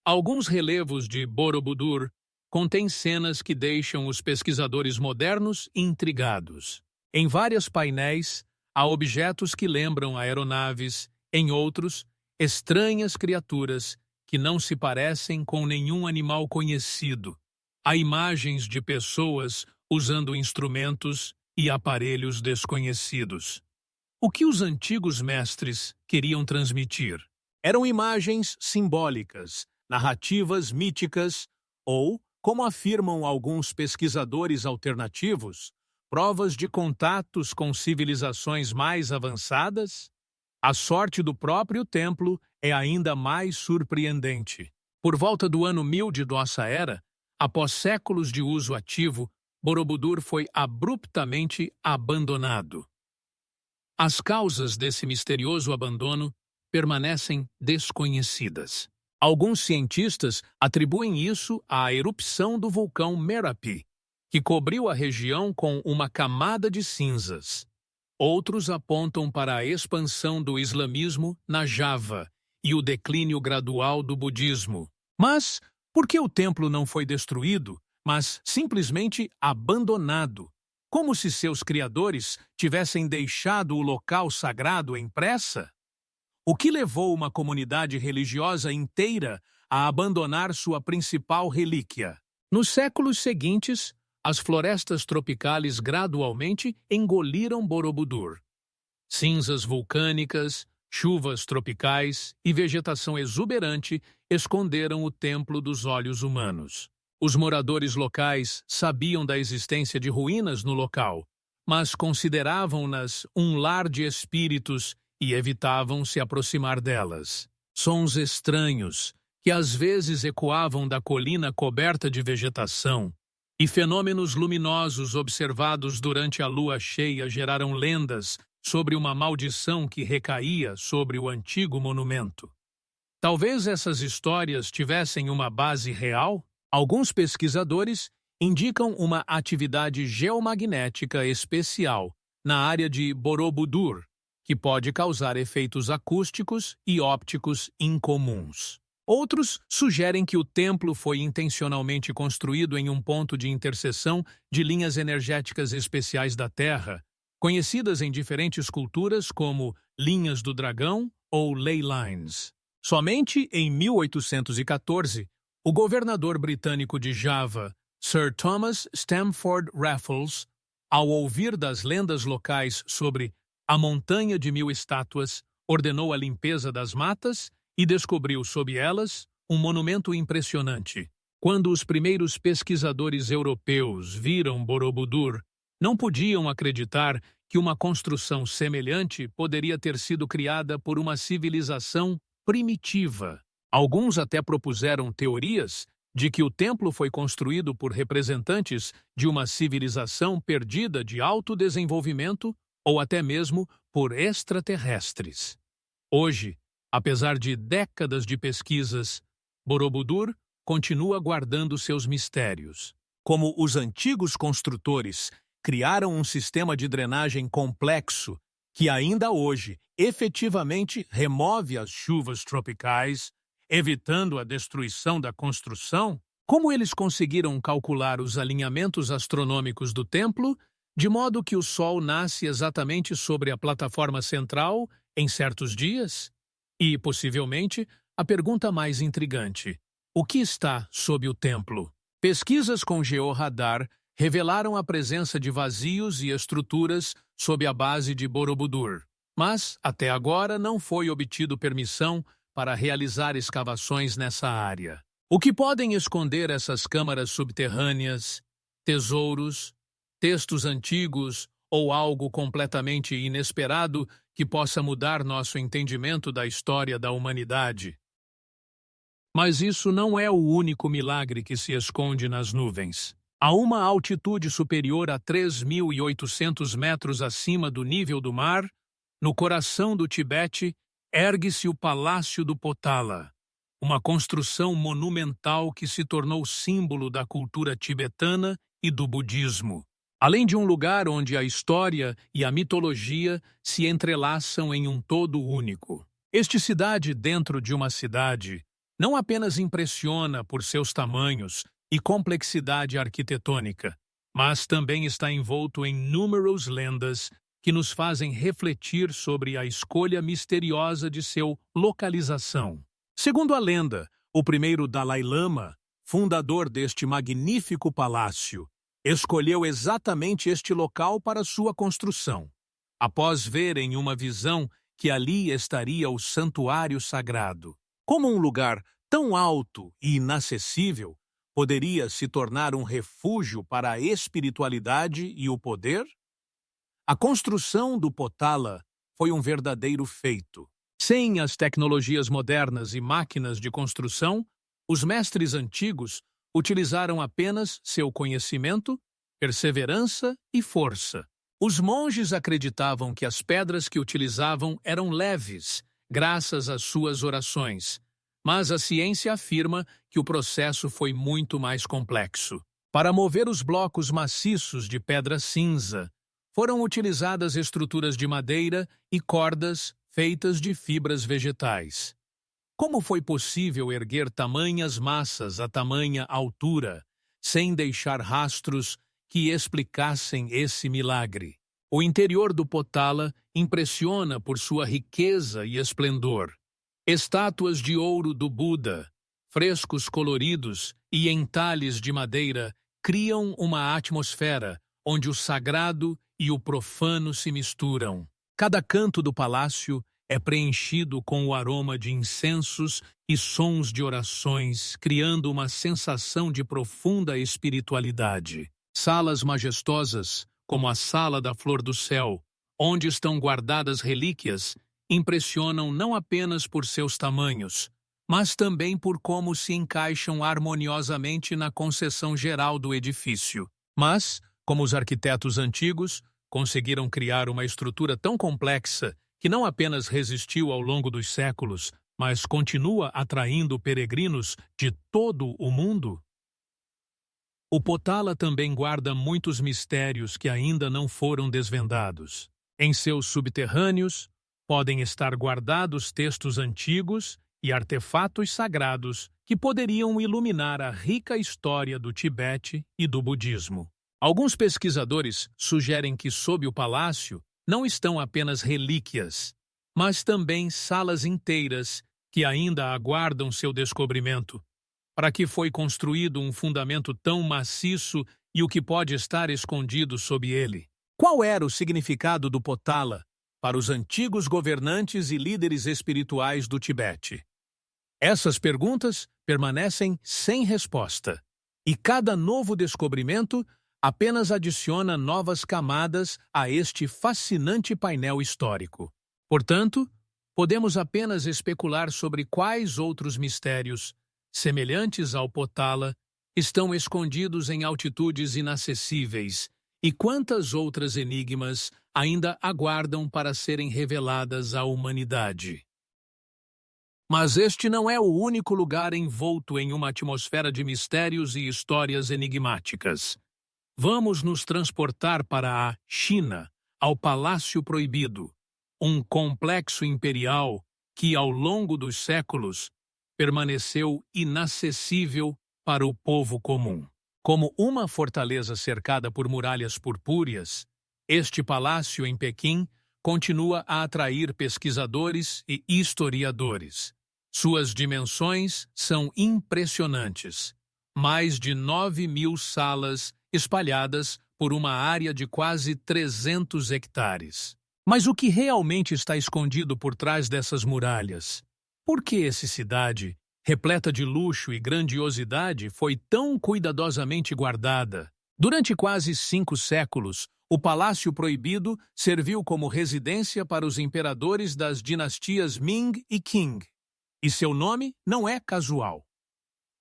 Alguns relevos de Borobudur contém cenas que deixam os pesquisadores modernos intrigados. Em vários painéis, há objetos que lembram aeronaves, em outros, estranhas criaturas que não se parecem com nenhum animal conhecido. Há imagens de pessoas usando instrumentos e aparelhos desconhecidos. O que os antigos mestres queriam transmitir? Eram imagens simbólicas, narrativas míticas ou, como afirmam alguns pesquisadores alternativos, provas de contatos com civilizações mais avançadas? A sorte do próprio templo é ainda mais surpreendente. Por volta do ano 1000 de nossa era, após séculos de uso ativo, Borobudur foi abruptamente abandonado. As causas desse misterioso abandono permanecem desconhecidas. Alguns cientistas atribuem isso à erupção do vulcão Merapi, que cobriu a região com uma camada de cinzas. Outros apontam para a expansão do islamismo na Java e o declínio gradual do budismo. Mas por que o templo não foi destruído, mas simplesmente abandonado, como se seus criadores tivessem deixado o local sagrado em pressa? O que levou uma comunidade religiosa inteira a abandonar sua principal relíquia? Nos séculos seguintes, as florestas tropicais gradualmente engoliram Borobudur. Cinzas vulcânicas, chuvas tropicais e vegetação exuberante esconderam o templo dos olhos humanos. Os moradores locais sabiam da existência de ruínas no local, mas consideravam-nas um lar de espíritos e evitavam se aproximar delas. Sons estranhos, que às vezes ecoavam da colina coberta de vegetação, E fenômenos luminosos observados durante a lua cheia geraram lendas sobre uma maldição que recaía sobre o antigo monumento. Talvez essas histórias tivessem uma base real? Alguns pesquisadores indicam uma atividade geomagnética especial na área de Borobudur, que pode causar efeitos acústicos e ópticos incomuns. Outros sugerem que o templo foi intencionalmente construído em um ponto de interseção de linhas energéticas especiais da Terra, conhecidas em diferentes culturas como linhas do dragão ou ley lines. Somente em 1814, o governador britânico de Java, Sir Thomas Stamford Raffles, ao ouvir das lendas locais sobre a Montanha de Mil Estátuas, ordenou a limpeza das matas e descobriu sob elas um monumento impressionante. Quando os primeiros pesquisadores europeus viram Borobudur, não podiam acreditar que uma construção semelhante poderia ter sido criada por uma civilização primitiva. Alguns até propuseram teorias de que o templo foi construído por representantes de uma civilização perdida de alto desenvolvimento ou até mesmo por extraterrestres. Hoje, apesar de décadas de pesquisas, Borobudur continua guardando seus mistérios. Como os antigos construtores criaram um sistema de drenagem complexo que ainda hoje efetivamente remove as chuvas tropicais, evitando a destruição da construção, como eles conseguiram calcular os alinhamentos astronômicos do templo, de modo que o Sol nasce exatamente sobre a plataforma central em certos dias? E, possivelmente, a pergunta mais intrigante: o que está sob o templo? Pesquisas com georradar revelaram a presença de vazios e estruturas sob a base de Borobudur, mas, até agora, não foi obtido permissão para realizar escavações nessa área. O que podem esconder essas câmaras subterrâneas? Tesouros, textos antigos ou algo completamente inesperado que possa mudar nosso entendimento da história da humanidade? Mas isso não é o único milagre que se esconde nas nuvens. A uma altitude superior a 3.800 metros acima do nível do mar, no coração do Tibete, ergue-se o Palácio do Potala, uma construção monumental que se tornou símbolo da cultura tibetana e do budismo, além de um lugar onde a história e a mitologia se entrelaçam em um todo único. Esta cidade dentro de uma cidade não apenas impressiona por seus tamanhos e complexidade arquitetônica, mas também está envolto em inúmeras lendas que nos fazem refletir sobre a escolha misteriosa de sua localização. Segundo a lenda, o primeiro Dalai Lama, fundador deste magnífico palácio, escolheu exatamente este local para sua construção, após ver em uma visão que ali estaria o santuário sagrado. Como um lugar tão alto e inacessível poderia se tornar um refúgio para a espiritualidade e o poder? A construção do Potala foi um verdadeiro feito. Sem as tecnologias modernas e máquinas de construção, os mestres antigos utilizaram apenas seu conhecimento, perseverança e força. Os monges acreditavam que as pedras que utilizavam eram leves, graças às suas orações, mas a ciência afirma que o processo foi muito mais complexo. Para mover os blocos maciços de pedra cinza, foram utilizadas estruturas de madeira e cordas feitas de fibras vegetais. Como foi possível erguer tamanhas massas a tamanha altura, sem deixar rastros que explicassem esse milagre? O interior do Potala impressiona por sua riqueza e esplendor. Estátuas de ouro do Buda, frescos coloridos e entalhes de madeira criam uma atmosfera onde o sagrado e o profano se misturam. Cada canto do palácio é preenchido com o aroma de incensos e sons de orações, criando uma sensação de profunda espiritualidade. Salas majestosas, como a Sala da Flor do Céu, onde estão guardadas relíquias, impressionam não apenas por seus tamanhos, mas também por como se encaixam harmoniosamente na conceção geral do edifício. Mas, como os arquitetos antigos, conseguiram criar uma estrutura tão complexa que não apenas resistiu ao longo dos séculos, mas continua atraindo peregrinos de todo o mundo? O Potala também guarda muitos mistérios que ainda não foram desvendados. Em seus subterrâneos, podem estar guardados textos antigos e artefatos sagrados que poderiam iluminar a rica história do Tibete e do budismo. Alguns pesquisadores sugerem que sob o palácio não estão apenas relíquias, mas também salas inteiras que ainda aguardam seu descobrimento. Para que foi construído um fundamento tão maciço e o que pode estar escondido sob ele? Qual era o significado do Potala para os antigos governantes e líderes espirituais do Tibete? Essas perguntas permanecem sem resposta, e cada novo descobrimento apenas adiciona novas camadas a este fascinante painel histórico. Portanto, podemos apenas especular sobre quais outros mistérios, semelhantes ao Potala, estão escondidos em altitudes inacessíveis e quantas outras enigmas ainda aguardam para serem reveladas à humanidade. Mas este não é o único lugar envolto em uma atmosfera de mistérios e histórias enigmáticas. Vamos nos transportar para a China, ao Palácio Proibido, um complexo imperial que, ao longo dos séculos, permaneceu inacessível para o povo comum. Como uma fortaleza cercada por muralhas purpúreas, este palácio em Pequim continua a atrair pesquisadores e historiadores. Suas dimensões são impressionantes. Mais de 9.000 salas espalhadas por uma área de quase 300 hectares. Mas o que realmente está escondido por trás dessas muralhas? Por que essa cidade, repleta de luxo e grandiosidade, foi tão cuidadosamente guardada? Durante quase 5 séculos, o Palácio Proibido serviu como residência para os imperadores das dinastias Ming e Qing. E seu nome não é casual.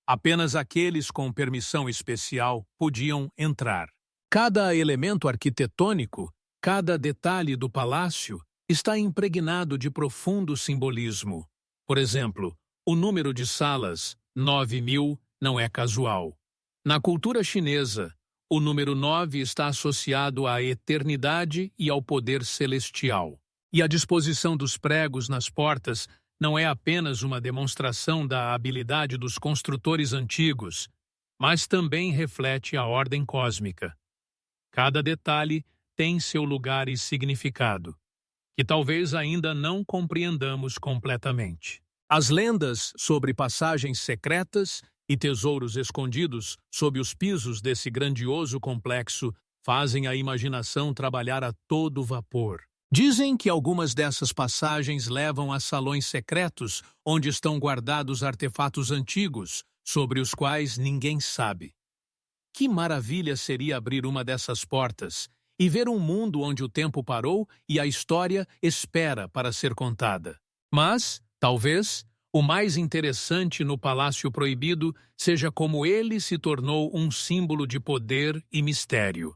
Apenas aqueles com permissão especial podiam entrar. Cada elemento arquitetônico, cada detalhe do palácio, está impregnado de profundo simbolismo. Por exemplo, o número de salas, 9.000, não é casual. Na cultura chinesa, o número 9 está associado à eternidade e ao poder celestial. E a disposição dos pregos nas portas não é apenas uma demonstração da habilidade dos construtores antigos, mas também reflete a ordem cósmica. Cada detalhe tem seu lugar e significado, que talvez ainda não compreendamos completamente. As lendas sobre passagens secretas e tesouros escondidos sob os pisos desse grandioso complexo fazem a imaginação trabalhar a todo vapor. Dizem que algumas dessas passagens levam a salões secretos onde estão guardados artefatos antigos, sobre os quais ninguém sabe. Que maravilha seria abrir uma dessas portas e ver um mundo onde o tempo parou e a história espera para ser contada. Mas, talvez, o mais interessante no Palácio Proibido seja como ele se tornou um símbolo de poder e mistério.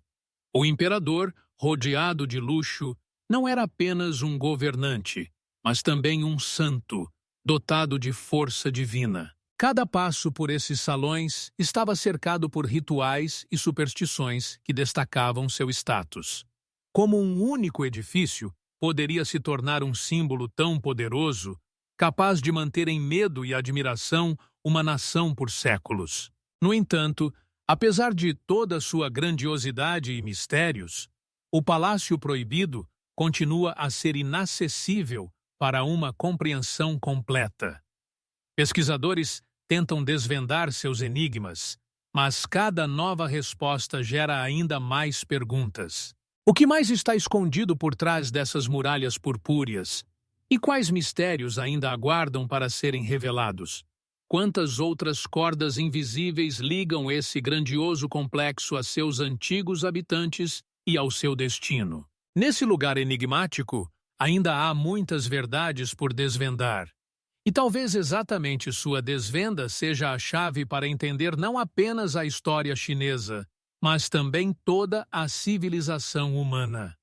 O imperador, rodeado de luxo, não era apenas um governante, mas também um santo, dotado de força divina. Cada passo por esses salões estava cercado por rituais e superstições que destacavam seu status. Como um único edifício poderia se tornar um símbolo tão poderoso, capaz de manter em medo e admiração uma nação por séculos? No entanto, apesar de toda sua grandiosidade e mistérios, o Palácio Proibido continua a ser inacessível para uma compreensão completa. Pesquisadores tentam desvendar seus enigmas, mas cada nova resposta gera ainda mais perguntas. O que mais está escondido por trás dessas muralhas purpúreas? E quais mistérios ainda aguardam para serem revelados? Quantas outras cordas invisíveis ligam esse grandioso complexo a seus antigos habitantes e ao seu destino? Nesse lugar enigmático, ainda há muitas verdades por desvendar, E talvez exatamente sua desvenda seja a chave para entender não apenas a história chinesa, mas também toda a civilização humana.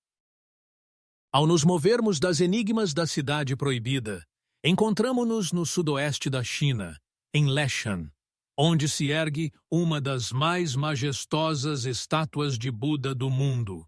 Ao nos movermos das enigmas da Cidade Proibida, encontramo-nos no sudoeste da China, em Leshan, onde se ergue uma das mais majestosas estátuas de Buda do mundo.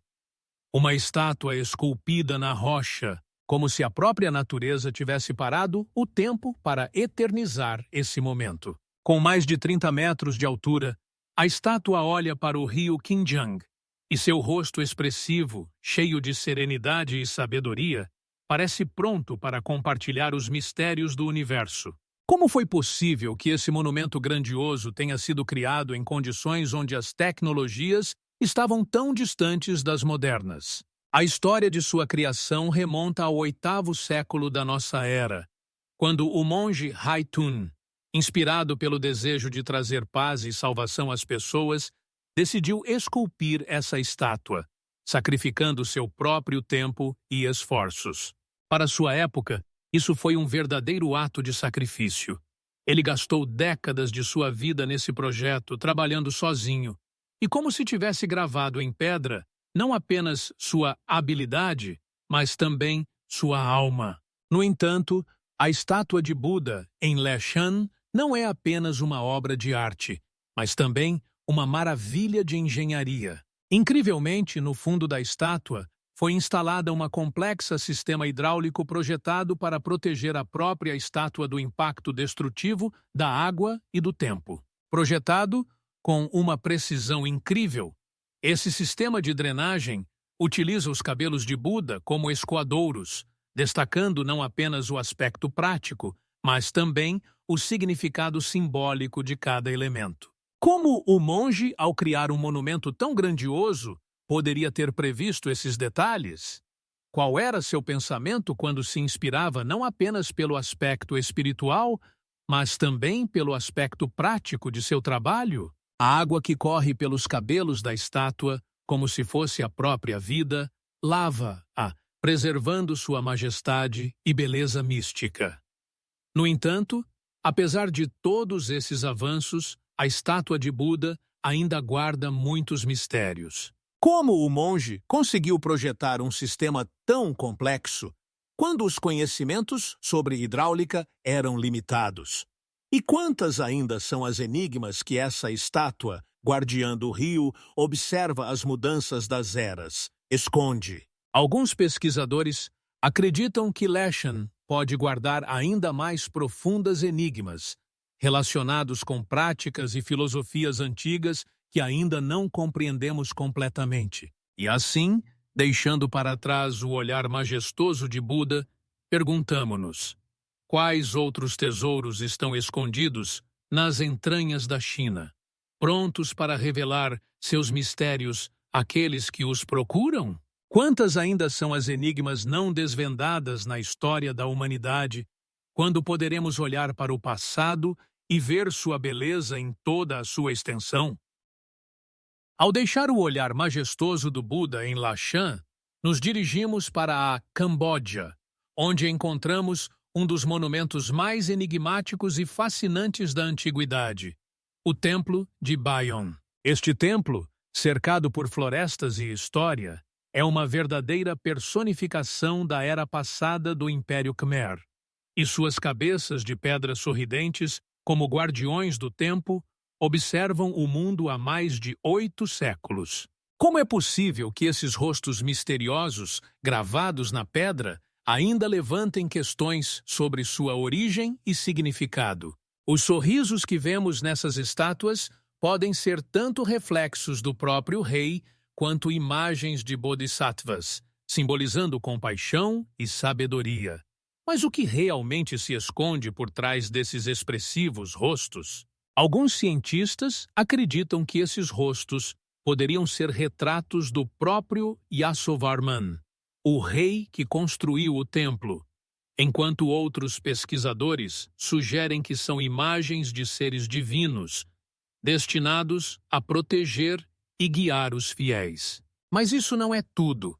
Uma estátua esculpida na rocha, como se a própria natureza tivesse parado o tempo para eternizar esse momento. Com mais de 30 metros de altura, a estátua olha para o rio Qinjiang, e seu rosto expressivo, cheio de serenidade e sabedoria, parece pronto para compartilhar os mistérios do universo. Como foi possível que esse monumento grandioso tenha sido criado em condições onde as tecnologias estavam tão distantes das modernas? A história de sua criação remonta ao 8º século da nossa era, quando o monge Haitun, inspirado pelo desejo de trazer paz e salvação às pessoas, decidiu esculpir essa estátua, sacrificando seu próprio tempo e esforços. Para sua época, isso foi um verdadeiro ato de sacrifício. Ele gastou décadas de sua vida nesse projeto, trabalhando sozinho, e como se tivesse gravado em pedra, não apenas sua habilidade, mas também sua alma. No entanto, a estátua de Buda, em Leshan, não é apenas uma obra de arte, mas também uma maravilha de engenharia. Incrivelmente, no fundo da estátua, foi instalada uma complexa sistema hidráulico projetado para proteger a própria estátua do impacto destrutivo da água e do tempo. Projetado com uma precisão incrível, esse sistema de drenagem utiliza os cabelos de Buda como escoadouros, destacando não apenas o aspecto prático, mas também o significado simbólico de cada elemento. Como o monge, ao criar um monumento tão grandioso, poderia ter previsto esses detalhes? Qual era seu pensamento quando se inspirava não apenas pelo aspecto espiritual, mas também pelo aspecto prático de seu trabalho? A água que corre pelos cabelos da estátua, como se fosse a própria vida, lava-a, preservando sua majestade e beleza mística. No entanto, apesar de todos esses avanços, a estátua de Buda ainda guarda muitos mistérios. Como o monge conseguiu projetar um sistema tão complexo quando os conhecimentos sobre hidráulica eram limitados? E quantas ainda são as enigmas que essa estátua, guardiã do rio, observa as mudanças das eras, esconde? Alguns pesquisadores acreditam que Leshan pode guardar ainda mais profundas enigmas, relacionados com práticas e filosofias antigas que ainda não compreendemos completamente. E assim, deixando para trás o olhar majestoso de Buda, perguntamo-nos: quais outros tesouros estão escondidos nas entranhas da China, prontos para revelar seus mistérios àqueles que os procuram? Quantas ainda são as enigmas não desvendadas na história da humanidade, quando poderemos olhar para o passado e ver sua beleza em toda a sua extensão? Ao deixar o olhar majestoso do Buda em Lashan, nos dirigimos para a Camboja, onde encontramos um dos monumentos mais enigmáticos e fascinantes da antiguidade, o Templo de Bayon. Este templo, cercado por florestas e história, é uma verdadeira personificação da era passada do Império Khmer, e suas cabeças de pedra sorridentes, como guardiões do tempo, observam o mundo há mais de 8 séculos. Como é possível que esses rostos misteriosos, gravados na pedra, ainda levantem questões sobre sua origem e significado? Os sorrisos que vemos nessas estátuas podem ser tanto reflexos do próprio rei quanto imagens de bodhisattvas, simbolizando compaixão e sabedoria. Mas o que realmente se esconde por trás desses expressivos rostos? Alguns cientistas acreditam que esses rostos poderiam ser retratos do próprio Yasovarman, o rei que construiu o templo, enquanto outros pesquisadores sugerem que são imagens de seres divinos, destinados a proteger e guiar os fiéis. Mas isso não é tudo.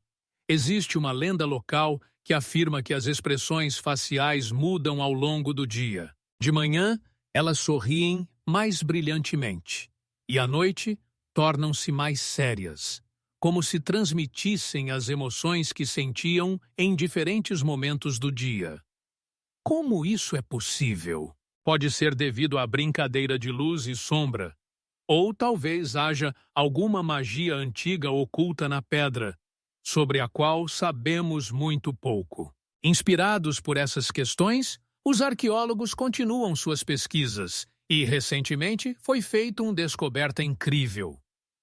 Existe uma lenda local que afirma que as expressões faciais mudam ao longo do dia. De manhã, elas sorriem mais brilhantemente, e à noite tornam-se mais sérias, como se transmitissem as emoções que sentiam em diferentes momentos do dia. Como isso é possível? Pode ser devido à brincadeira de luz e sombra, ou talvez haja alguma magia antiga oculta na pedra, sobre a qual sabemos muito pouco. Inspirados por essas questões, os arqueólogos continuam suas pesquisas e, recentemente, foi feita uma descoberta incrível.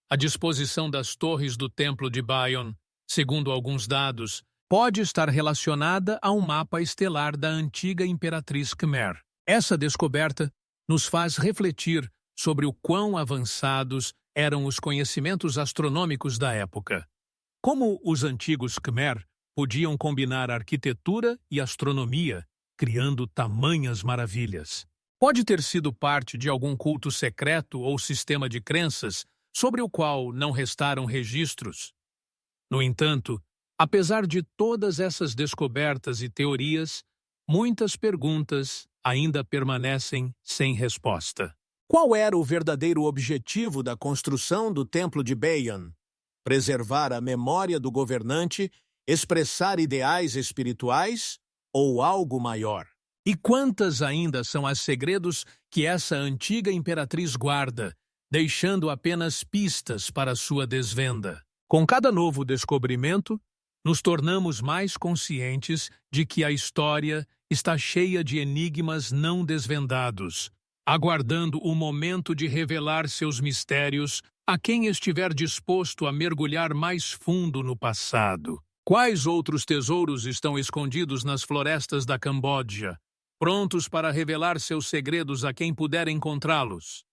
A disposição das torres do Templo de Bion, segundo alguns dados, pode estar relacionada a um mapa estelar da antiga Imperatriz Khmer. Essa descoberta nos faz refletir sobre o quão avançados eram os conhecimentos astronômicos da época. Como os antigos Khmer podiam combinar arquitetura e astronomia, criando tamanhas maravilhas. Pode ter sido parte de algum culto secreto ou sistema de crenças sobre o qual não restaram registros. No entanto, apesar de todas essas descobertas e teorias, muitas perguntas ainda permanecem sem resposta. Qual era o verdadeiro objetivo da construção do Templo de Bion? Preservar a memória do governante, expressar ideais espirituais ou algo maior? E quantas ainda são as segredos que essa antiga imperatriz guarda, deixando apenas pistas para sua desvenda? Com cada novo descobrimento, nos tornamos mais conscientes de que a história está cheia de enigmas não desvendados, aguardando o momento de revelar seus mistérios a quem estiver disposto a mergulhar mais fundo no passado. Quais outros tesouros estão escondidos nas florestas da Camboja, prontos para revelar seus segredos a quem puder encontrá-los?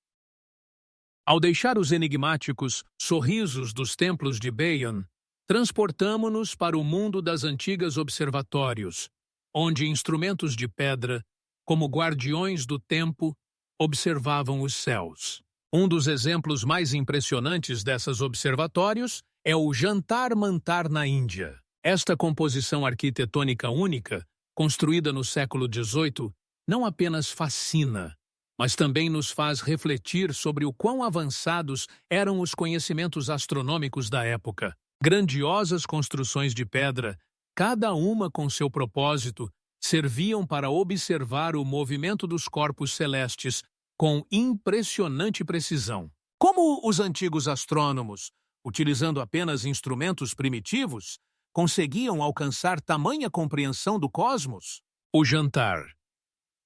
Ao deixar os enigmáticos sorrisos dos templos de Bion, transportamo-nos para o mundo das antigas observatórios, onde instrumentos de pedra, como guardiões do tempo, observavam os céus. Um dos exemplos mais impressionantes desses observatórios é o Jantar Mantar na Índia. Esta composição arquitetônica única, construída no século XVIII, não apenas fascina, mas também nos faz refletir sobre o quão avançados eram os conhecimentos astronômicos da época. Grandiosas construções de pedra, cada uma com seu propósito, serviam para observar o movimento dos corpos celestes com impressionante precisão. Como os antigos astrônomos, utilizando apenas instrumentos primitivos, conseguiam alcançar tamanha compreensão do cosmos? O jantar.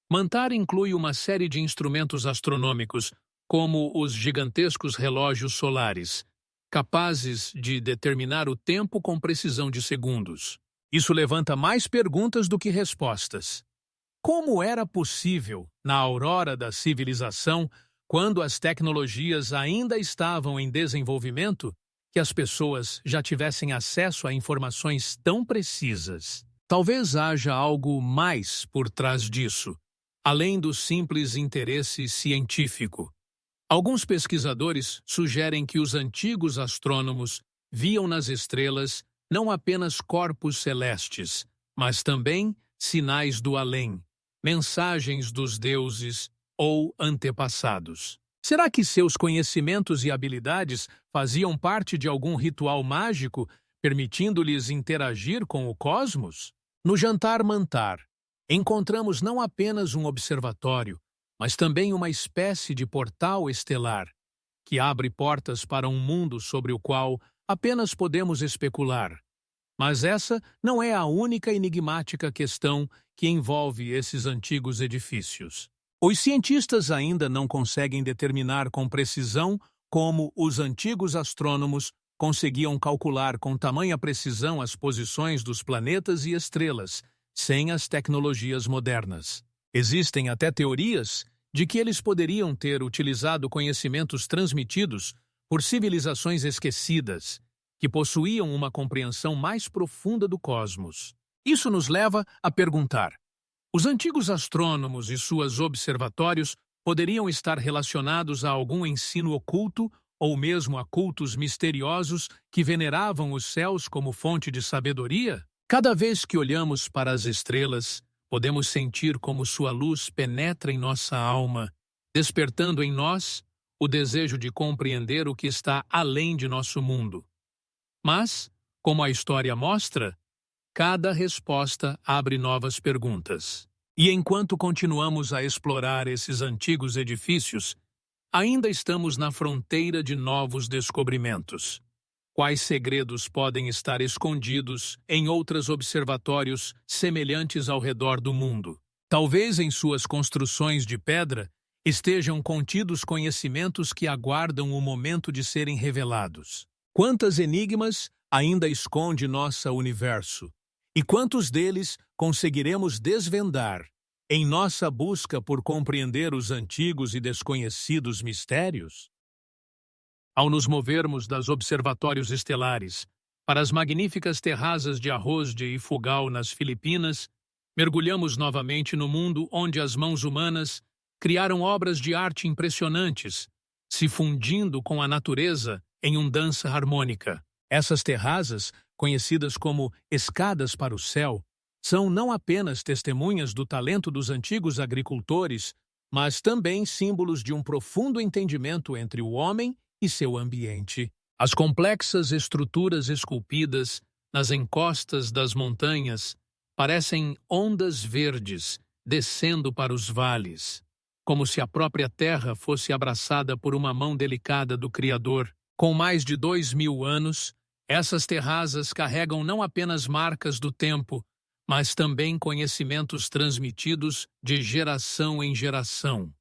Mantar inclui uma série de instrumentos astronômicos, como os gigantescos relógios solares, capazes de determinar o tempo com precisão de segundos. Isso levanta mais perguntas do que respostas. Como era possível, na aurora da civilização, quando as tecnologias ainda estavam em desenvolvimento, que as pessoas já tivessem acesso a informações tão precisas? Talvez haja algo mais por trás disso, além do simples interesse científico. Alguns pesquisadores sugerem que os antigos astrônomos viam nas estrelas não apenas corpos celestes, mas também sinais do além, mensagens dos deuses ou antepassados. Será que seus conhecimentos e habilidades faziam parte de algum ritual mágico, permitindo-lhes interagir com o cosmos? No Jantar Mantar, encontramos não apenas um observatório, mas também uma espécie de portal estelar, que abre portas para um mundo sobre o qual apenas podemos especular. Mas essa não é a única enigmática questão que envolve esses antigos edifícios. Os cientistas ainda não conseguem determinar com precisão como os antigos astrônomos conseguiam calcular com tamanha precisão as posições dos planetas e estrelas, sem as tecnologias modernas. Existem até teorias de que eles poderiam ter utilizado conhecimentos transmitidos por civilizações esquecidas, que possuíam uma compreensão mais profunda do cosmos. Isso nos leva a perguntar: os antigos astrônomos e seus observatórios poderiam estar relacionados a algum ensino oculto ou mesmo a cultos misteriosos que veneravam os céus como fonte de sabedoria? Cada vez que olhamos para as estrelas, podemos sentir como sua luz penetra em nossa alma, despertando em nós o desejo de compreender o que está além de nosso mundo. Mas, como a história mostra, cada resposta abre novas perguntas. E enquanto continuamos a explorar esses antigos edifícios, ainda estamos na fronteira de novos descobrimentos. Quais segredos podem estar escondidos em outros observatórios semelhantes ao redor do mundo? Talvez em suas construções de pedra estejam contidos conhecimentos que aguardam o momento de serem revelados. Quantos enigmas ainda esconde nosso universo? E quantos deles conseguiremos desvendar em nossa busca por compreender os antigos e desconhecidos mistérios? Ao nos movermos das observatórios estelares para as magníficas terrazas de arroz de Ifugao nas Filipinas, mergulhamos novamente no mundo onde as mãos humanas criaram obras de arte impressionantes, se fundindo com a natureza em uma dança harmônica. Essas terrazas, conhecidas como escadas para o céu, são não apenas testemunhas do talento dos antigos agricultores, mas também símbolos de um profundo entendimento entre o homem e seu ambiente. As complexas estruturas esculpidas nas encostas das montanhas parecem ondas verdes descendo para os vales, como se a própria terra fosse abraçada por uma mão delicada do Criador. Com mais de 2000 anos, essas terrazas carregam não apenas marcas do tempo, mas também conhecimentos transmitidos de geração em geração,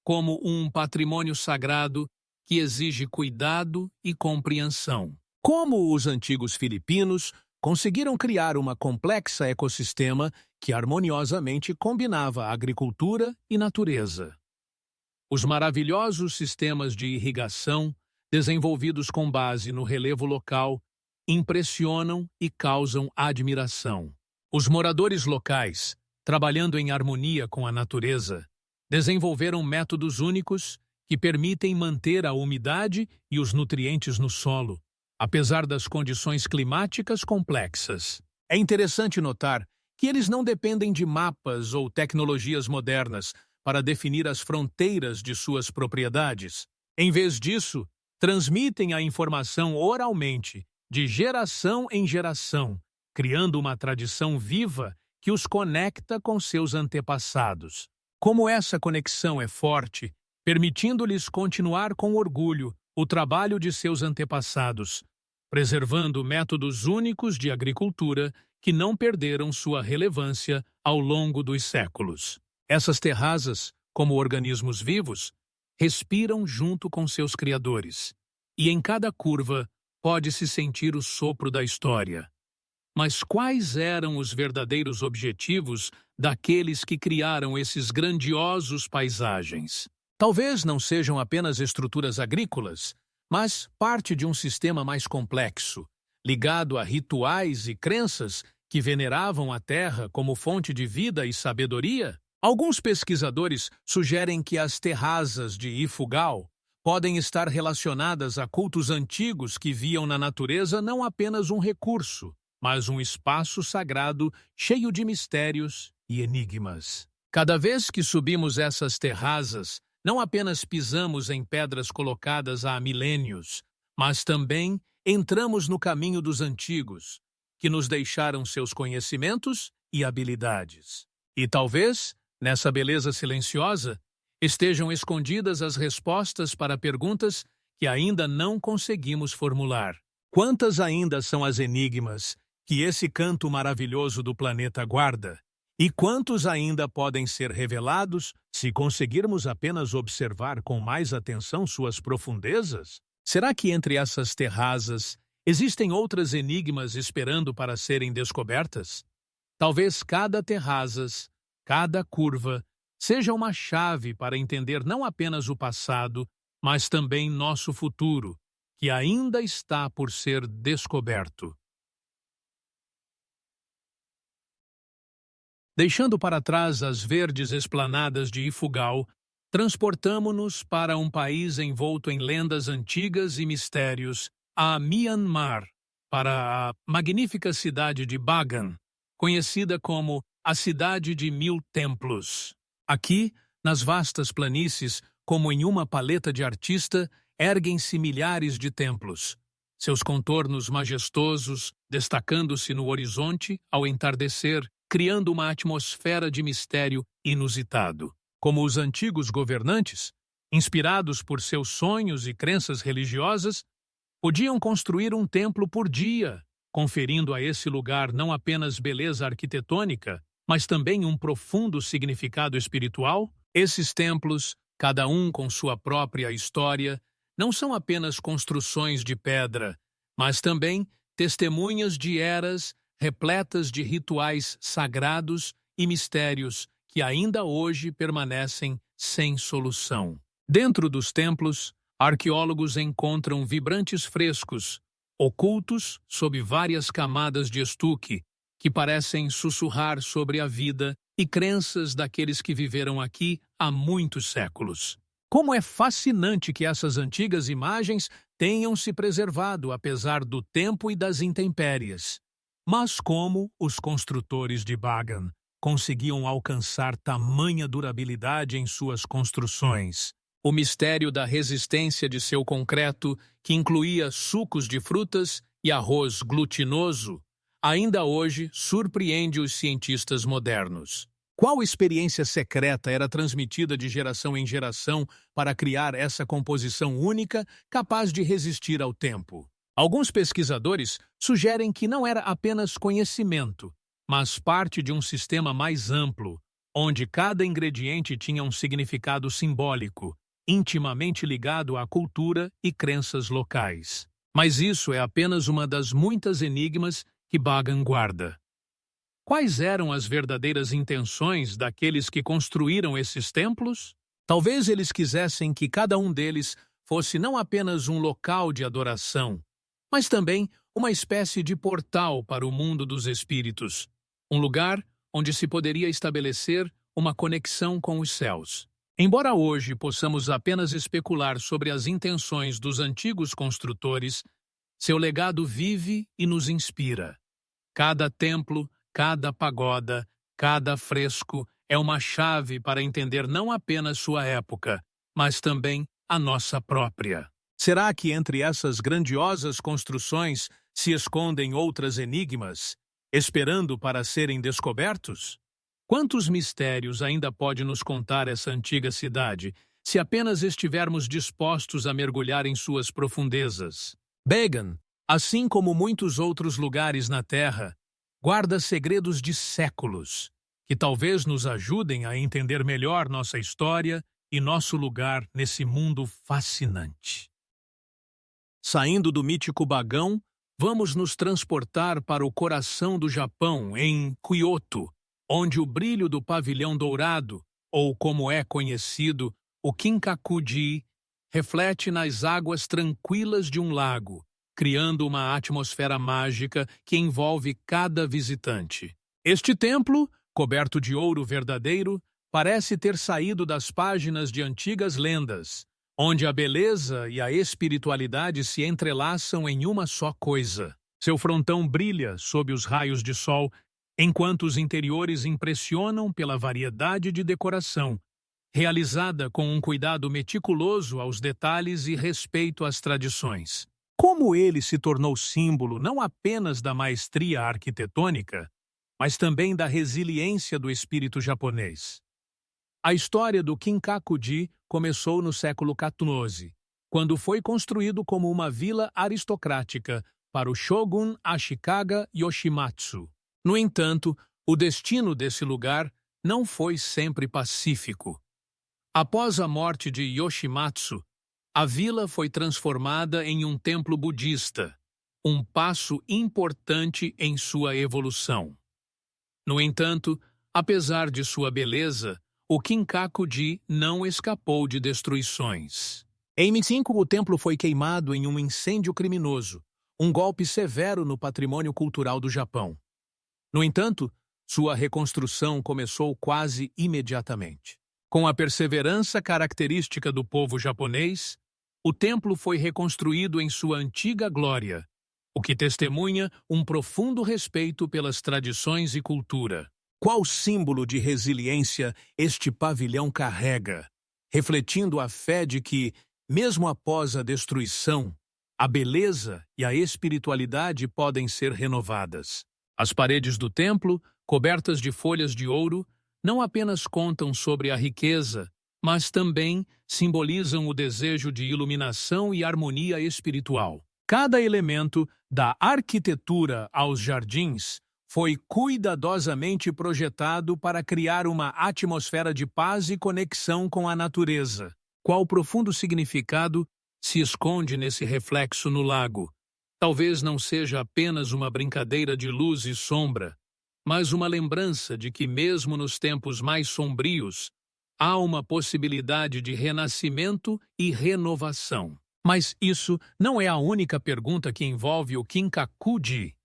como um patrimônio sagrado que exige cuidado e compreensão. Como os antigos filipinos conseguiram criar uma complexa ecossistema que harmoniosamente combinava agricultura e natureza. Os maravilhosos sistemas de irrigação, desenvolvidos com base no relevo local, impressionam e causam admiração. Os moradores locais, trabalhando em harmonia com a natureza, desenvolveram métodos únicos que permitem manter a umidade e os nutrientes no solo, apesar das condições climáticas complexas. É interessante notar que eles não dependem de mapas ou tecnologias modernas para definir as fronteiras de suas propriedades. Em vez disso, transmitem a informação oralmente, de geração em geração, criando uma tradição viva que os conecta com seus antepassados. Como essa conexão é forte, permitindo-lhes continuar com orgulho o trabalho de seus antepassados, preservando métodos únicos de agricultura que não perderam sua relevância ao longo dos séculos. Essas terrazas, como organismos vivos, respiram junto com seus criadores, e em cada curva pode-se sentir o sopro da história. Mas quais eram os verdadeiros objetivos daqueles que criaram esses grandiosos paisagens? Talvez não sejam apenas estruturas agrícolas, mas parte de um sistema mais complexo, ligado a rituais e crenças que veneravam a terra como fonte de vida e sabedoria. Alguns pesquisadores sugerem que as terrazas de Ifugao podem estar relacionadas a cultos antigos que viam na natureza não apenas um recurso, mas um espaço sagrado cheio de mistérios e enigmas. Cada vez que subimos essas terrazas, não apenas pisamos em pedras colocadas há milênios, mas também entramos no caminho dos antigos, que nos deixaram seus conhecimentos e habilidades. E talvez, nessa beleza silenciosa, estejam escondidas as respostas para perguntas que ainda não conseguimos formular. Quantas ainda são as enigmas que esse canto maravilhoso do planeta guarda? E quantos ainda podem ser revelados se conseguirmos apenas observar com mais atenção suas profundezas? Será que entre essas terrazas existem outras enigmas esperando para serem descobertas? Talvez cada terrazas, cada curva, seja uma chave para entender não apenas o passado, mas também nosso futuro, que ainda está por ser descoberto. Deixando para trás as verdes esplanadas de Ifugao, transportamo-nos para um país envolto em lendas antigas e mistérios, a Myanmar. para a magnífica cidade de Bagan, conhecida como a Cidade de Mil Templos. Aqui, nas vastas planícies, como em uma paleta de artista, erguem-se milhares de templos, seus contornos majestosos destacando-se no horizonte ao entardecer, criando uma atmosfera de mistério inusitado. Como os antigos governantes, inspirados por seus sonhos e crenças religiosas, podiam construir um templo por dia, conferindo a esse lugar não apenas beleza arquitetônica, mas também um profundo significado espiritual. Esses templos, cada um com sua própria história, não são apenas construções de pedra, mas também testemunhas de eras repletas de rituais sagrados e mistérios que ainda hoje permanecem sem solução. Dentro dos templos, arqueólogos encontram vibrantes frescos, ocultos sob várias camadas de estuque, que parecem sussurrar sobre a vida e crenças daqueles que viveram aqui há muitos séculos. Como é fascinante que essas antigas imagens tenham se preservado apesar do tempo e das intempéries. Mas como os construtores de Bagan conseguiam alcançar tamanha durabilidade em suas construções? O mistério da resistência de seu concreto, que incluía sucos de frutas e arroz glutinoso, ainda hoje surpreende os cientistas modernos. Qual experiência secreta era transmitida de geração em geração para criar essa composição única capaz de resistir ao tempo? Alguns pesquisadores sugerem que não era apenas conhecimento, mas parte de um sistema mais amplo, onde cada ingrediente tinha um significado simbólico, intimamente ligado à cultura e crenças locais. Mas isso é apenas uma das muitas enigmas que Bagan guarda. Quais eram as verdadeiras intenções daqueles que construíram esses templos? Talvez eles quisessem que cada um deles fosse não apenas um local de adoração, mas também uma espécie de portal para o mundo dos espíritos, um lugar onde se poderia estabelecer uma conexão com os céus. Embora hoje possamos apenas especular sobre as intenções dos antigos construtores, seu legado vive e nos inspira. Cada templo, cada pagoda, cada fresco é uma chave para entender não apenas sua época, mas também a nossa própria. Será que entre essas grandiosas construções se escondem outras enigmas, esperando para serem descobertos? Quantos mistérios ainda pode nos contar essa antiga cidade, se apenas estivermos dispostos a mergulhar em suas profundezas? Bagan, assim como muitos outros lugares na Terra, guarda segredos de séculos, que talvez nos ajudem a entender melhor nossa história e nosso lugar nesse mundo fascinante. Saindo do mítico Bagão, vamos nos transportar para o coração do Japão, em Kyoto, onde o brilho do pavilhão dourado, ou como é conhecido, o Kinkaku-ji, reflete nas águas tranquilas de um lago, criando uma atmosfera mágica que envolve cada visitante. Este templo, coberto de ouro verdadeiro, parece ter saído das páginas de antigas lendas, onde a beleza e a espiritualidade se entrelaçam em uma só coisa. Seu frontão brilha sob os raios de sol, enquanto os interiores impressionam pela variedade de decoração, realizada com um cuidado meticuloso aos detalhes e respeito às tradições. Como ele se tornou símbolo não apenas da maestria arquitetônica, mas também da resiliência do espírito japonês. A história do Kinkaku-ji começou no século XIV, quando foi construído como uma vila aristocrática para o shogun Ashikaga Yoshimatsu. No entanto, o destino desse lugar não foi sempre pacífico. Após a morte de Yoshimatsu, a vila foi transformada em um templo budista, um passo importante em sua evolução. No entanto, apesar de sua beleza, o Kinkaku-ji não escapou de destruições. Em 2005, o templo foi queimado em um incêndio criminoso, um golpe severo no patrimônio cultural do Japão. No entanto, sua reconstrução começou quase imediatamente. Com a perseverança característica do povo japonês, o templo foi reconstruído em sua antiga glória, o que testemunha um profundo respeito pelas tradições e cultura. Qual símbolo de resiliência este pavilhão carrega, refletindo a fé de que, mesmo após a destruição, a beleza e a espiritualidade podem ser renovadas. As paredes do templo, cobertas de folhas de ouro, não apenas contam sobre a riqueza, mas também simbolizam o desejo de iluminação e harmonia espiritual. Cada elemento, da arquitetura aos jardins, foi cuidadosamente projetado para criar uma atmosfera de paz e conexão com a natureza. Qual profundo significado se esconde nesse reflexo no lago? Talvez não seja apenas uma brincadeira de luz e sombra, mas uma lembrança de que, mesmo nos tempos mais sombrios, há uma possibilidade de renascimento e renovação. Mas isso não é a única pergunta que envolve o Kinkaku-ji.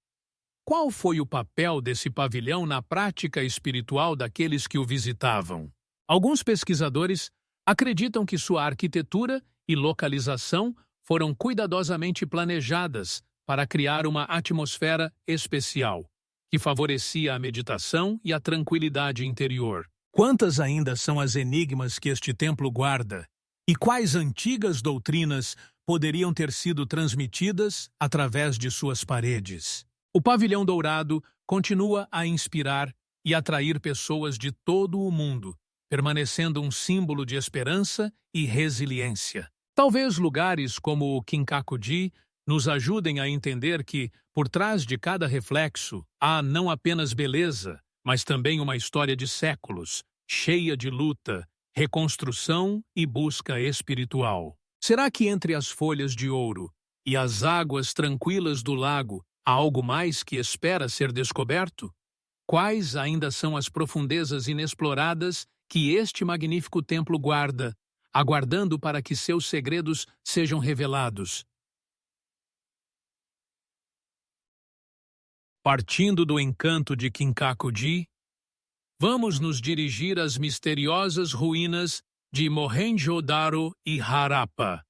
Qual foi o papel desse pavilhão na prática espiritual daqueles que o visitavam? Alguns pesquisadores acreditam que sua arquitetura e localização foram cuidadosamente planejadas para criar uma atmosfera especial, que favorecia a meditação e a tranquilidade interior. Quantas ainda são as enigmas que este templo guarda? E quais antigas doutrinas poderiam ter sido transmitidas através de suas paredes? O pavilhão dourado continua a inspirar e atrair pessoas de todo o mundo, permanecendo um símbolo de esperança e resiliência. Talvez lugares como o Kinkaku-ji nos ajudem a entender que, por trás de cada reflexo, há não apenas beleza, mas também uma história de séculos, cheia de luta, reconstrução e busca espiritual. Será que entre as folhas de ouro e as águas tranquilas do lago há algo mais que espera ser descoberto? Quais ainda são as profundezas inexploradas que este magnífico templo guarda, aguardando para que seus segredos sejam revelados? Partindo do encanto de Kinkaku-ji, vamos nos dirigir às misteriosas ruínas de Mohenjo-daro e Harappa,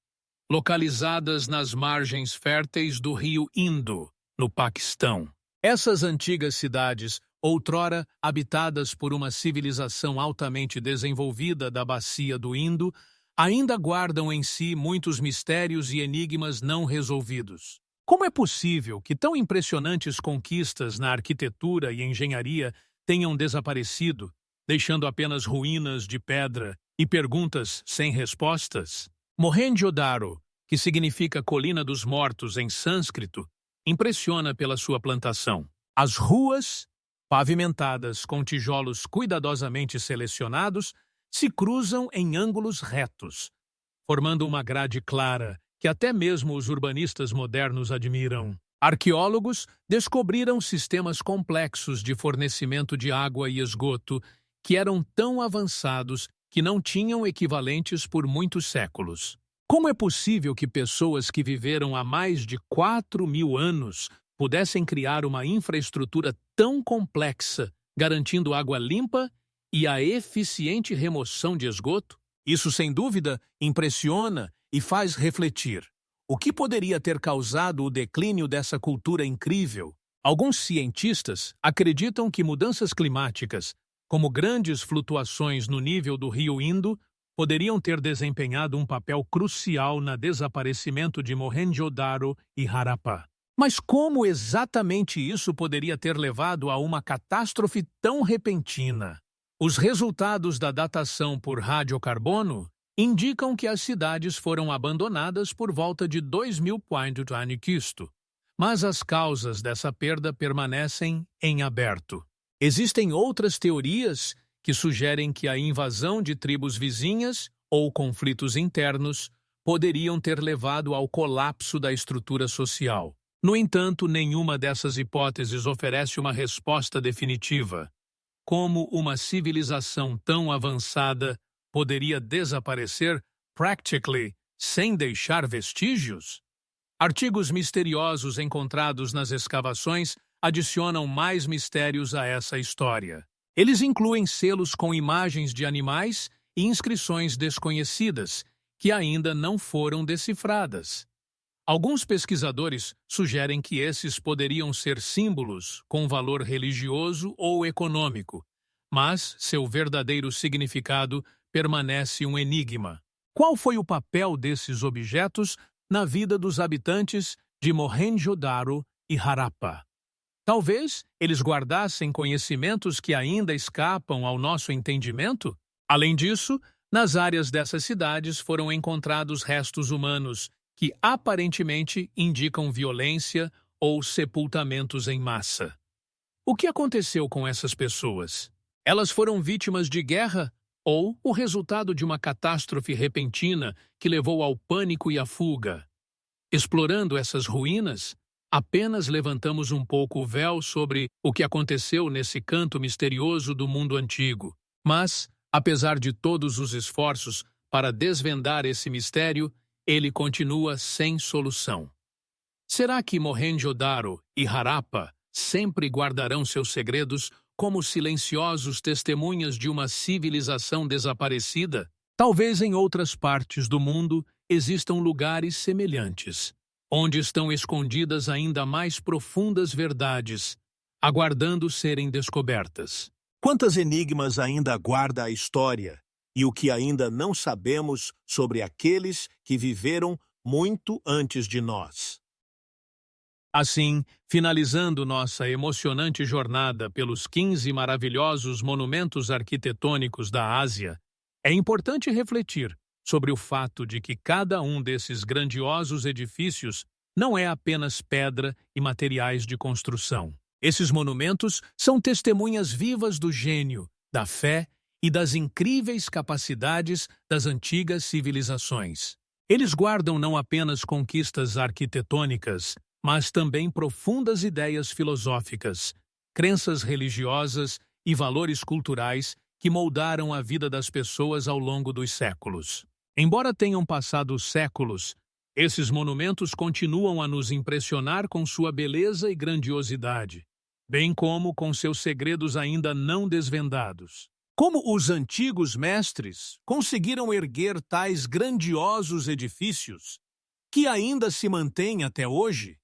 localizadas nas margens férteis do rio Indo, no Paquistão. Essas antigas cidades, outrora habitadas por uma civilização altamente desenvolvida da bacia do Indo, ainda guardam em si muitos mistérios e enigmas não resolvidos. Como é possível que tão impressionantes conquistas na arquitetura e engenharia tenham desaparecido, deixando apenas ruínas de pedra e perguntas sem respostas? Mohenjo-daro, que significa Colina dos Mortos em sânscrito, impressiona pela sua plantação. As ruas, pavimentadas com tijolos cuidadosamente selecionados, se cruzam em ângulos retos, formando uma grade clara que até mesmo os urbanistas modernos admiram. Arqueólogos descobriram sistemas complexos de fornecimento de água e esgoto que eram tão avançados que não tinham equivalentes por muitos séculos. Como é possível que pessoas que viveram há mais de 4.000 anos pudessem criar uma infraestrutura tão complexa, garantindo água limpa e a eficiente remoção de esgoto? Isso, sem dúvida, impressiona e faz refletir. O que poderia ter causado o declínio dessa cultura incrível? Alguns cientistas acreditam que mudanças climáticas, como grandes flutuações no nível do rio Indo, poderiam ter desempenhado um papel crucial no desaparecimento de Mohenjo-daro e Harappa. Mas como exatamente isso poderia ter levado a uma catástrofe tão repentina? Os resultados da datação por radiocarbono indicam que as cidades foram abandonadas por volta de 2000 a.C., mas as causas dessa perda permanecem em aberto. Existem outras teorias que sugerem que a invasão de tribos vizinhas ou conflitos internos poderiam ter levado ao colapso da estrutura social. No entanto, nenhuma dessas hipóteses oferece uma resposta definitiva. Como uma civilização tão avançada poderia desaparecer practically sem deixar vestígios? Artigos misteriosos encontrados nas escavações adicionam mais mistérios a essa história. Eles incluem selos com imagens de animais e inscrições desconhecidas, que ainda não foram decifradas. Alguns pesquisadores sugerem que esses poderiam ser símbolos com valor religioso ou econômico, mas seu verdadeiro significado permanece um enigma. Qual foi o papel desses objetos na vida dos habitantes de Mohenjo-Daro e Harappa? Talvez eles guardassem conhecimentos que ainda escapam ao nosso entendimento? Além disso, nas áreas dessas cidades foram encontrados restos humanos que aparentemente indicam violência ou sepultamentos em massa. O que aconteceu com essas pessoas? Elas foram vítimas de guerra ou o resultado de uma catástrofe repentina que levou ao pânico e à fuga? Explorando essas ruínas, apenas levantamos um pouco o véu sobre o que aconteceu nesse canto misterioso do mundo antigo. Mas, apesar de todos os esforços para desvendar esse mistério, ele continua sem solução. Será que Mohenjo-Daro e Harappa sempre guardarão seus segredos como silenciosos testemunhas de uma civilização desaparecida? Talvez em outras partes do mundo existam lugares semelhantes, onde estão escondidas ainda mais profundas verdades, aguardando serem descobertas. Quantos enigmas ainda guarda a história e o que ainda não sabemos sobre aqueles que viveram muito antes de nós? Assim, finalizando nossa emocionante jornada pelos 15 maravilhosos monumentos arquitetônicos da Ásia, é importante refletir sobre o fato de que cada um desses grandiosos edifícios não é apenas pedra e materiais de construção. Esses monumentos são testemunhas vivas do gênio, da fé e das incríveis capacidades das antigas civilizações. Eles guardam não apenas conquistas arquitetônicas, mas também profundas ideias filosóficas, crenças religiosas e valores culturais que moldaram a vida das pessoas ao longo dos séculos. Embora tenham passado séculos, esses monumentos continuam a nos impressionar com sua beleza e grandiosidade, bem como com seus segredos ainda não desvendados. Como os antigos mestres conseguiram erguer tais grandiosos edifícios que ainda se mantêm até hoje?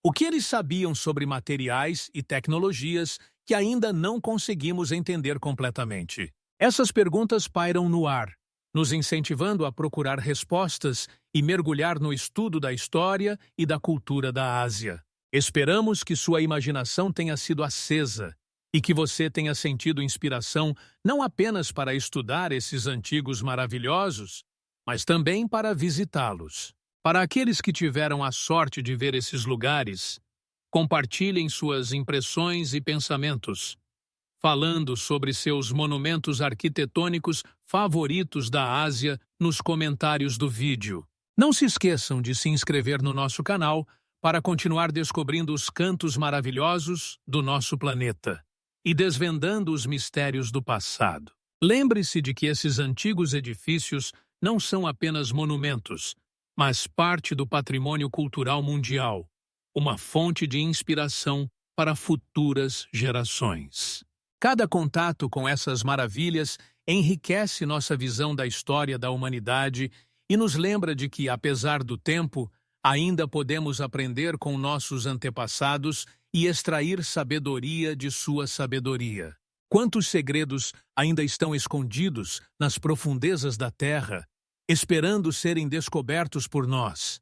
O que eles sabiam sobre materiais e tecnologias que ainda não conseguimos entender completamente? Essas perguntas pairam no ar, nos incentivando a procurar respostas e mergulhar no estudo da história e da cultura da Ásia. Esperamos que sua imaginação tenha sido acesa e que você tenha sentido inspiração não apenas para estudar esses antigos maravilhosos, mas também para visitá-los. Para aqueles que tiveram a sorte de ver esses lugares, compartilhem suas impressões e pensamentos, falando sobre seus monumentos arquitetônicos favoritos da Ásia nos comentários do vídeo. Não se esqueçam de se inscrever no nosso canal para continuar descobrindo os cantos maravilhosos do nosso planeta e desvendando os mistérios do passado. Lembre-se de que esses antigos edifícios não são apenas monumentos, mas parte do patrimônio cultural mundial, uma fonte de inspiração para futuras gerações. Cada contato com essas maravilhas enriquece nossa visão da história da humanidade e nos lembra de que, apesar do tempo, ainda podemos aprender com nossos antepassados e extrair sabedoria de sua sabedoria. Quantos segredos ainda estão escondidos nas profundezas da Terra, esperando serem descobertos por nós?